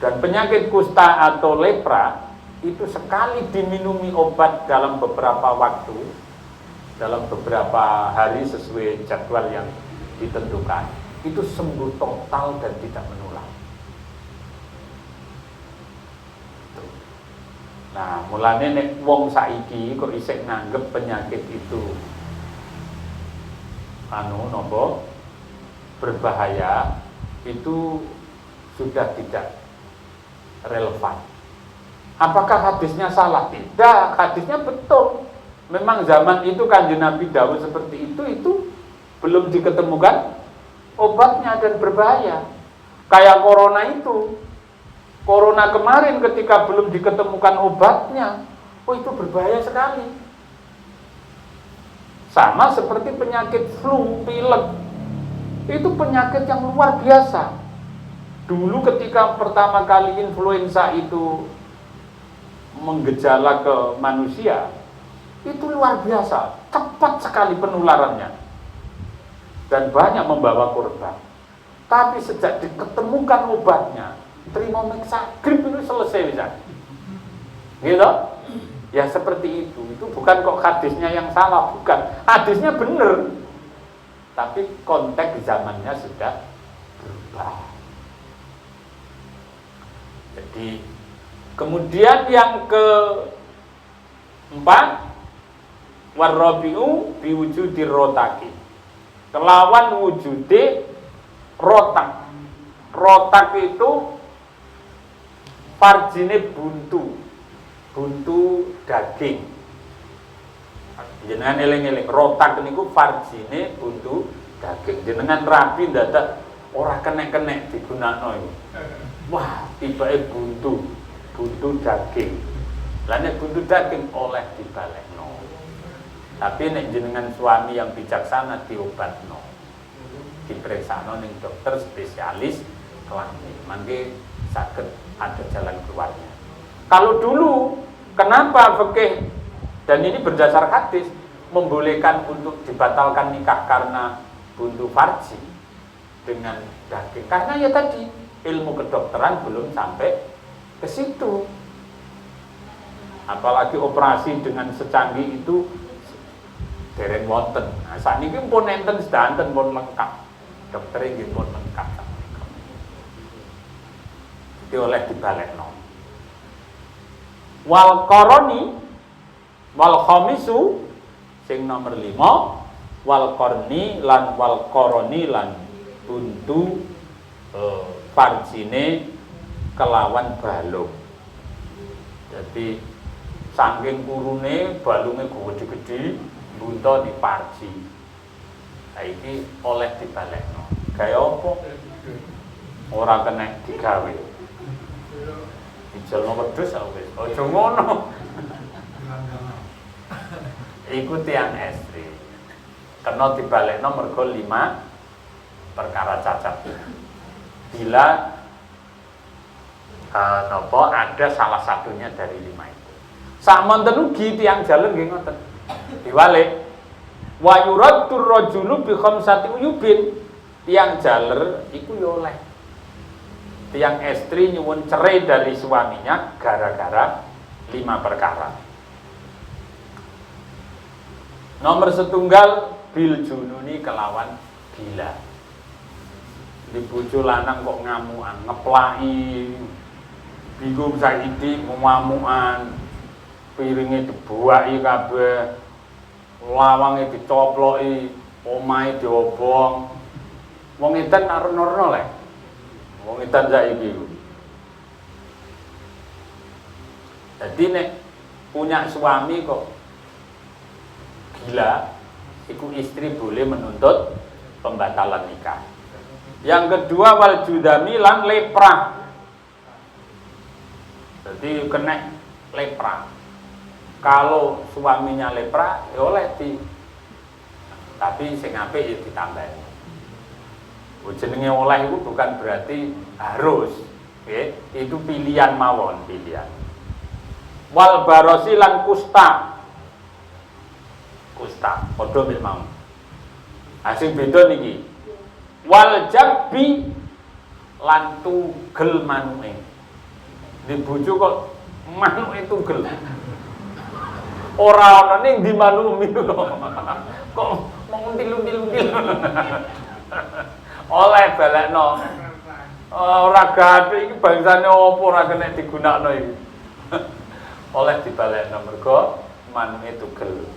Dan penyakit kusta atau lepra itu sekali diminumi obat dalam beberapa waktu, dalam beberapa hari sesuai jadwal yang ditentukan, itu sembuh total dan tidak menular. Nah, mulane nek wong saiki kok isih nganggep penyakit itu berbahaya, itu sudah tidak relevan. Apakah hadisnya salah? Tidak, hadisnya betul. Memang zaman itu Kanjeng Nabi dawuh seperti itu belum diketemukan obatnya dan berbahaya. Kayak corona itu. Corona kemarin ketika belum diketemukan obatnya, itu berbahaya sekali. Sama seperti penyakit flu, pilek. Itu penyakit yang luar biasa. Dulu ketika pertama kali influenza itu menggejala ke manusia, itu luar biasa, cepat sekali penularannya dan banyak membawa korban. Tapi sejak diketemukan obatnya, Trimomexagrip itu selesai bisa. Gitu? Ya seperti itu. Itu bukan kok hadisnya yang salah, bukan. Hadisnya benar. Tapi konteks zamannya sudah berubah. Jadi kemudian yang keempat, warrabi'u biwujudi rotaki, kelawan wujude rotak. Rotak itu farjine buntu daging Jenengan eling-eling rotak niku farjine buntu daging. Jenengan rabi ndadak ora kenek-kenek digunakno iku. Wah, tibake buntu daging. Lah nek buntu daging oleh dibalekno. Tapi nek jenengan suami yang bijaksana diobatno. Dipreksano ning dokter spesialis kelamin. Mangke saged ada jalan keluarnya. Kalau dulu kenapa fikih dan ini berdasar hadis membolehkan untuk dibatalkan nikah karena buntu farji dengan daging? Karena ya tadi ilmu kedokteran belum sampai ke situ. Apalagi operasi dengan secanggih itu dereng wonten. Nah, sakniki pun enten sedanten pun lengkap. Dokter nggih pun lengkap. Itu oleh dibalekno. Wal qaroni wal khamisu sing nomor 5 wal qarni lan wal qaroni lan buntu farjine kelawan balung. Jadi saking kurune balunge gede-gede bunta di farji. Nah, iki oleh dibalekno. Gaya apa? Ora kena digawe. Dijelno wedhus wis. Aja ngono. Iku tiyang estri. Kena dibalekno mergo 5 perkara cacat. Bila ada salah satunya dari 5 itu. Sakmonten ugi tiyang jaler nggih ngoten. Diwalik. Wa yuraddur rajulu bi khamsati uyubin. Tiyang jaler iku yo oleh. Tiyang estri nyuwun cerai dari suaminya gara-gara 5 perkara. Nomor setunggal bil jununi kelawan gila. Di bojo lanang kok ngamukan, ngeplaki, bingung saiki ngamukan, piringe dibuaki kabeh, lawange dicoploki, omahe diobong. Wong edan arep-arep lek. Wong edan saiki iku. Dadi nek punya suami kok gila, iku istri boleh menuntut pembatalan nikah. Yang kedua wal judami lan lepra. Jadi kena lepra. Kalau suaminya lepra, ya oleh di. Tapi sing apik ya ditambahi. Jenenge oleh itu bukan berarti harus, okay? Itu pilihan mawon, pilihan. Wal barosi lan kusta, padha mek mau. Asing beda niki. Wal jabbi lan tugel manuke. Di bojo kok manuke tugel. Ora ana ning di manumi kok. Kok mau until-until. Oleh balekno. Ora gathik iki bangsane apa ora kena digunakno iki. Oleh dibalekno mergo manuke tugel.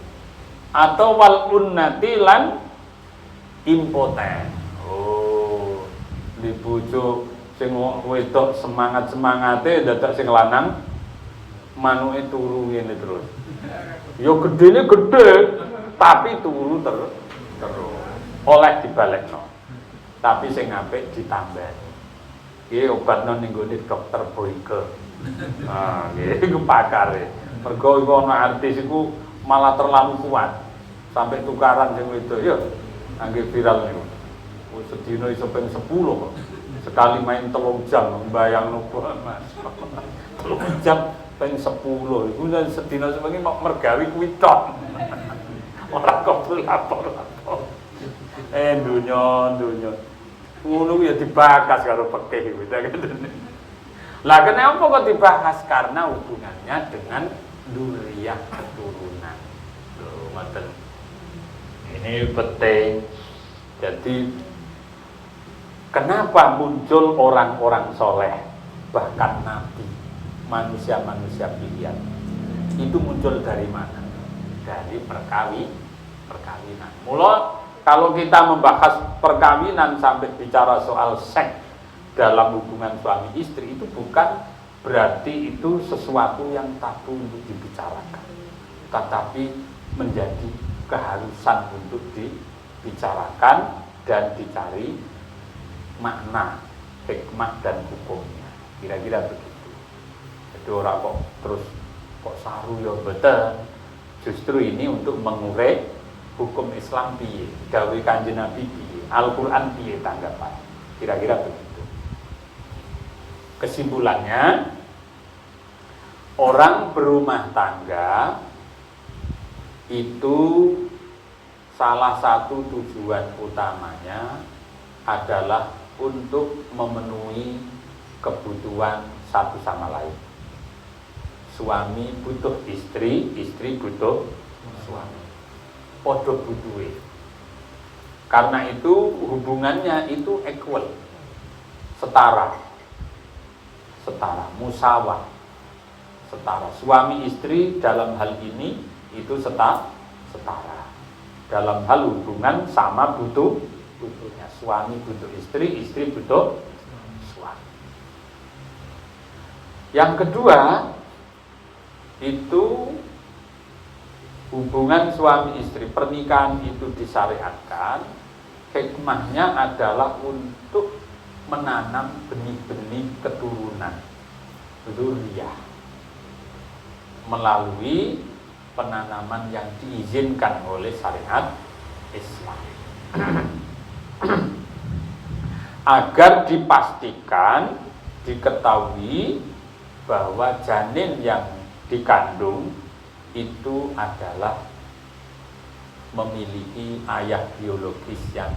Atau wal unnati lan impoten. Oh, di bojo sing wedok semangat-semangate dadak sing lanang manuke turu ngene terus. Ya gedene gede, tapi turu terus. Oleh dibalekno. Tapi sing apik ditambah. Iki obatno ning gone dokter Boyke. Ah, nggih iku pakare. Mergo iku ana artis iku malah terlalu kuat. Sampai tukaran sing wedok. Yo, angge viral niku. Wis sedina iso ping 10 kok. Sekali main 3 jam mbayangno Mas. 3 jam ping 10. Iku sedina semengi mau mergawi kuwi tok. Ora kok lapor. Dunya. Ngono ya dibahas karo fikih gitu kan. Lah kenapa kok dibahas? Karena hubungannya dengan dzurriyyah keturunan. Loh, ngoten. Ini penting. Jadi kenapa muncul orang-orang soleh, bahkan nabi, manusia-manusia pilihan? Itu muncul dari mana? Dari perkawinan. Mula kalau kita membahas perkawinan sampai bicara soal seks dalam hubungan suami istri, itu bukan berarti itu sesuatu yang tabu untuk dibicarakan. Tetapi menjadi keharusan untuk dibicarakan dan dicari makna, hikmah dan hukumnya. Kira-kira begitu. Jadi orang kok terus kok saru ya betul. Justru ini untuk mengurai hukum Islam piye, dawuh Kanjeng Nabi piye, Al-Qur'an piye tanggapan. Kira-kira begitu. Kesimpulannya, orang berumah tangga itu salah satu tujuan utamanya adalah untuk memenuhi kebutuhan satu sama lain. Suami butuh istri, istri butuh suami. Podo butuhe. Karena itu hubungannya itu equal, setara, musawah, setara. Suami istri dalam hal ini itu setara. Dalam hal hubungan sama butuhnya. Suami butuh istri, istri butuh suami. Yang kedua, itu hubungan suami istri, pernikahan itu disyariatkan, hikmahnya adalah untuk menanam benih-benih keturunan, dzurriyyah, melalui penanaman yang diizinkan oleh syariat Islam. Agar dipastikan, diketahui bahwa janin yang dikandung itu adalah memiliki ayah biologis yang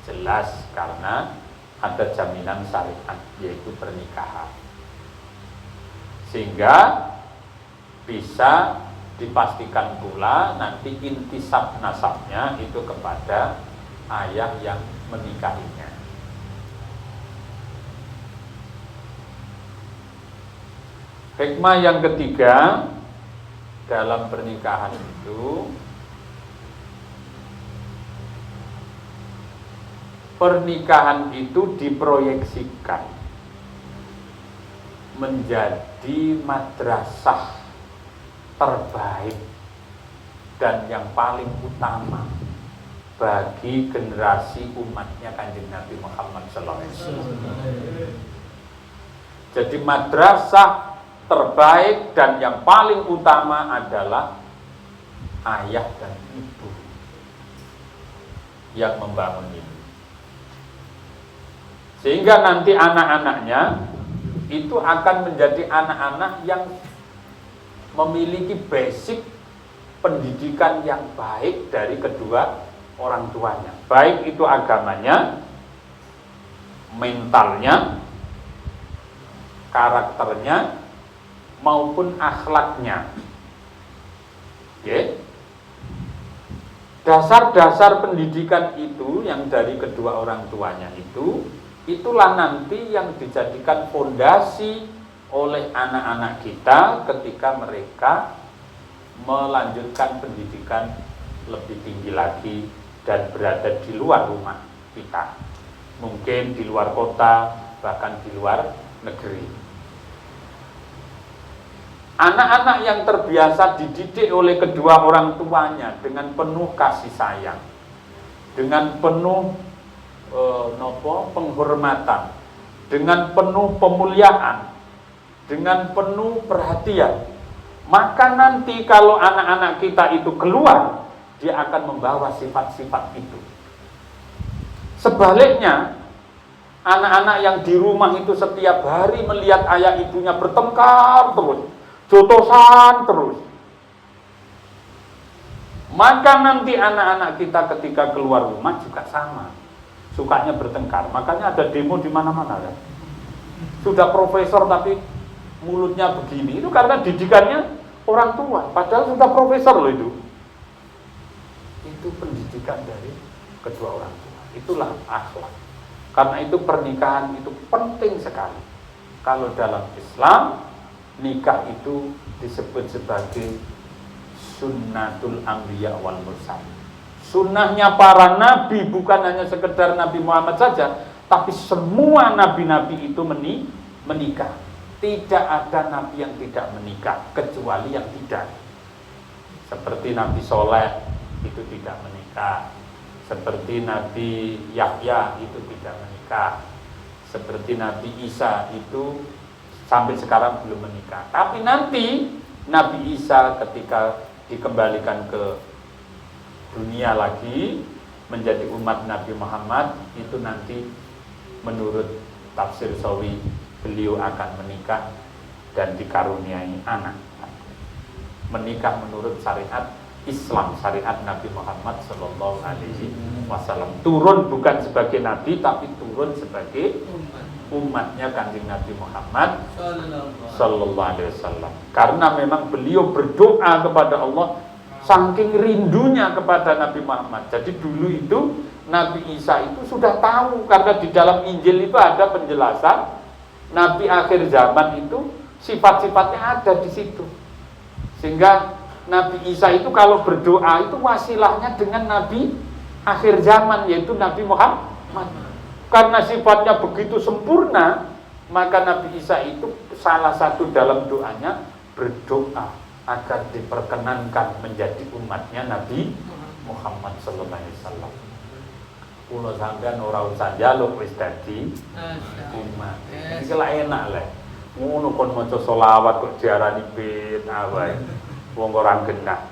jelas karena ada jaminan syariat, yaitu pernikahan, sehingga bisa dipastikan pula nanti intisab nasabnya itu kepada ayah yang menikahinya. Hikmah yang ketiga dalam pernikahan itu, pernikahan itu diproyeksikan menjadi madrasah terbaik dan yang paling utama bagi generasi umatnya Kanjeng Nabi Muhammad SAW. Jadi madrasah terbaik dan yang paling utama adalah ayah dan ibu yang membangun ini, sehingga nanti anak-anaknya itu akan menjadi anak-anak yang memiliki basic pendidikan yang baik dari kedua orang tuanya, baik itu agamanya, mentalnya, karakternya, maupun akhlaknya. Oke. Dasar-dasar pendidikan itu yang dari kedua orang tuanya itu, itulah nanti yang dijadikan fondasi oleh anak-anak kita ketika mereka melanjutkan pendidikan lebih tinggi lagi dan berada di luar rumah kita, mungkin di luar kota, bahkan di luar negeri. Anak-anak yang terbiasa dididik oleh kedua orang tuanya dengan penuh kasih sayang, dengan penuh penghormatan, dengan penuh pemuliaan, dengan penuh perhatian, maka nanti kalau anak-anak kita itu keluar, dia akan membawa sifat-sifat itu. Sebaliknya, anak-anak yang di rumah itu setiap hari melihat ayah ibunya bertengkar terus, jotosan terus, maka nanti anak-anak kita ketika keluar rumah juga sama, sukanya bertengkar. Makanya ada demo di mana-mana kan. Sudah profesor tapi mulutnya begini, itu karena didikannya orang tua, padahal sudah profesor loh itu. Itu pendidikan dari kedua orang tua. Itulah akhlak. Karena itu pernikahan itu penting sekali. Kalau dalam Islam, nikah itu disebut sebagai sunnatul anbiya wal mursalin. Sunnahnya para nabi, bukan hanya sekedar Nabi Muhammad saja, tapi semua nabi-nabi itu menikah. Tidak ada nabi yang tidak menikah kecuali yang tidak. Seperti Nabi Soleh itu tidak menikah, seperti Nabi Yahya itu tidak menikah, seperti Nabi Isa itu sampai sekarang belum menikah. Tapi nanti Nabi Isa ketika dikembalikan ke dunia lagi menjadi umat Nabi Muhammad, itu nanti menurut tafsir Sawi beliau akan menikah dan dikaruniai anak. Menikah menurut syariat Islam, syariat Nabi Muhammad Sallallahu Alaihi Wasallam. Turun bukan sebagai Nabi, tapi turun sebagai umatnya Kanjeng Nabi Muhammad Sallallahu Alaihi Wasallam. Karena memang beliau berdoa kepada Allah saking rindunya kepada Nabi Muhammad. Jadi dulu itu Nabi Isa itu sudah tahu, karena di dalam Injil itu ada penjelasan Nabi akhir zaman itu sifat-sifatnya ada di situ. Sehingga Nabi Isa itu kalau berdoa itu wasilahnya dengan Nabi akhir zaman, yaitu Nabi Muhammad. Karena sifatnya begitu sempurna, maka Nabi Isa itu salah satu dalam doanya berdoa agar diperkenankan menjadi umatnya Nabi Muhammad sallallahu alaihi wasallam. Kula sampean ora usah njaluk wis dadi umat. Iki lak enak le. Ngono kon maca selawat kok diarani bid'ah wae. Wong ora genah.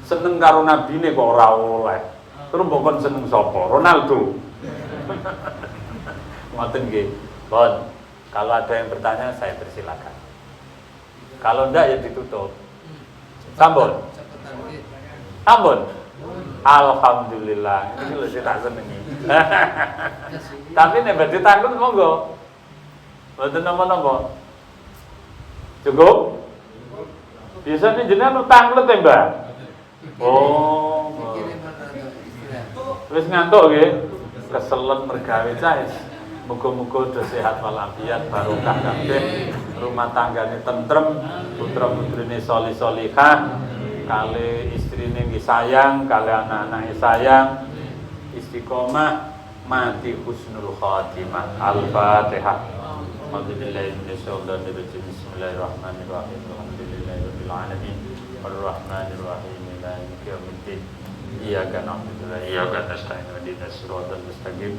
Seneng karo nabine kok ora oleh. Terus mbok kon seneng sapa? Ronaldo. Ngoten nggih. Bon, kalau ada yang bertanya saya persilakan. Kalau enggak ya ditutup. Sampun. Sampun. Alhamdulillah. Ini lho saya tak senengi. Tapi nek badhe takut monggo. Mboten napa-napa. Cukup? Biasanya jenengan utang let ya, Mbak? Oh. Wis ngantuk nggih. Keselen mergawe cahe. Muga-muga do sehat walafiat, barokah kabeh, rumah tanggane tentrem, putra-putrine sholih-sholihah, kali istrine nggih sayang, kali anak-anake sayang, istiqomah, mati husnul khatimah. Al-Fatihah. Bismillahirrahmanirrahim. Alhamdulillahirabbil alamin. Arrahmanirrahim. Maliki yaumiddin. Iyyaka na'budu wa iyyaka nasta'in. Ihdinas siratal mustaqim.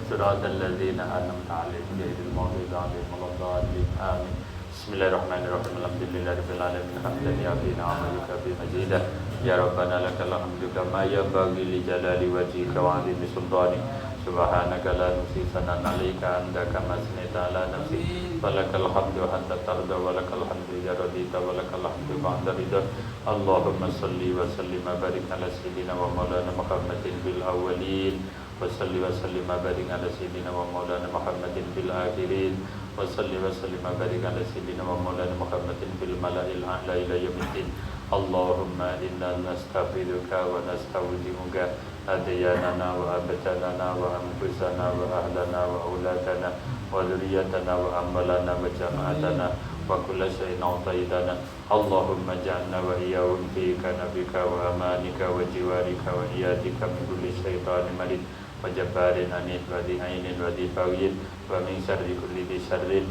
Siratal ladzina an'amta 'alaihim ghairil maghdubi 'alaihim waladdallin. Amin. Bismillahirrahmanirrahim. Alhamdulillahirabbil alamin. Hamdan yaqina 'amaluka bi majidah. Ya Rabbana lakal hamdu kama yanbaghi li jalali wajhika wa 'azimi sultanik. Subhanaka la nuhsi thanan 'alaika anta kama asnaita 'ala nafsi. Walakal hamdu hatta tarda wa lakal hamdu idza radita wa lakal hamdu ba'da ridha. Allahumma shalli wa sallim wa barik 'ala sayyidina wa maulana Muhammadin bil awwalin. Wasalli wa sallim wa barik ala sayyidina wa maulana Muhammadin fil akhirin. Wasalli wa sallim wa barik ala sayyidina wa maulana Muhammadin fil mala'il a'la ila yaumiddin. Allahumma inna nastaghfiruka wa nasta'udzimuka adyanana wa abdanana wa anfusana wa ahlana wa auladana wa dhurriyyatana wa amalana wa jama'atana wa kulla shay'in a'taitana. Allahumma ja'alna wa iyyahum fi kanabika wa amanika wa jiwarika wa iyadika min kulli syaitanir marid wa jabbarin anid wa di'ainin wa difawin wa min syarri kulli syarrin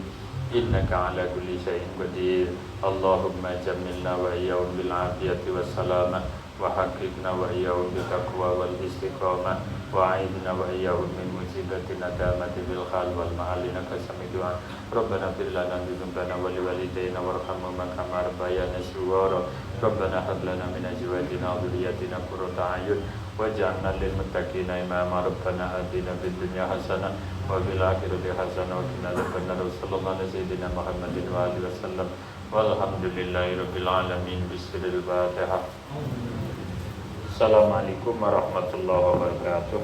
innaka ala kulli syai'in qadir. Allahumma jammilna wa iyyahum bil afiyati was salamah wa haqiqna wa iyyahum bil taqwa wal istiqamah wa a'idna wa iyyahum min musibati nadamati bil khal wal ma'alina kasami du'a. Rabbana fir lana dzunubana wa liwalidayna warhamhuma kama rabbayana shighara. Rabbana hab lana min azwajina wa dhurriyyatina qurrata a'yun waj'alna lil muttaqina imama. Rabbana atina fid dunya hasanah wa fil akhirati hasanah wa qina adzabannar. Sallallahu alaihi sayyidina Muhammadin wa alihi wasallam. Walhamdulillahirabbil alamin. Bismillahil Fatihah. Assalamualaikum warahmatullahi wabarakatuh.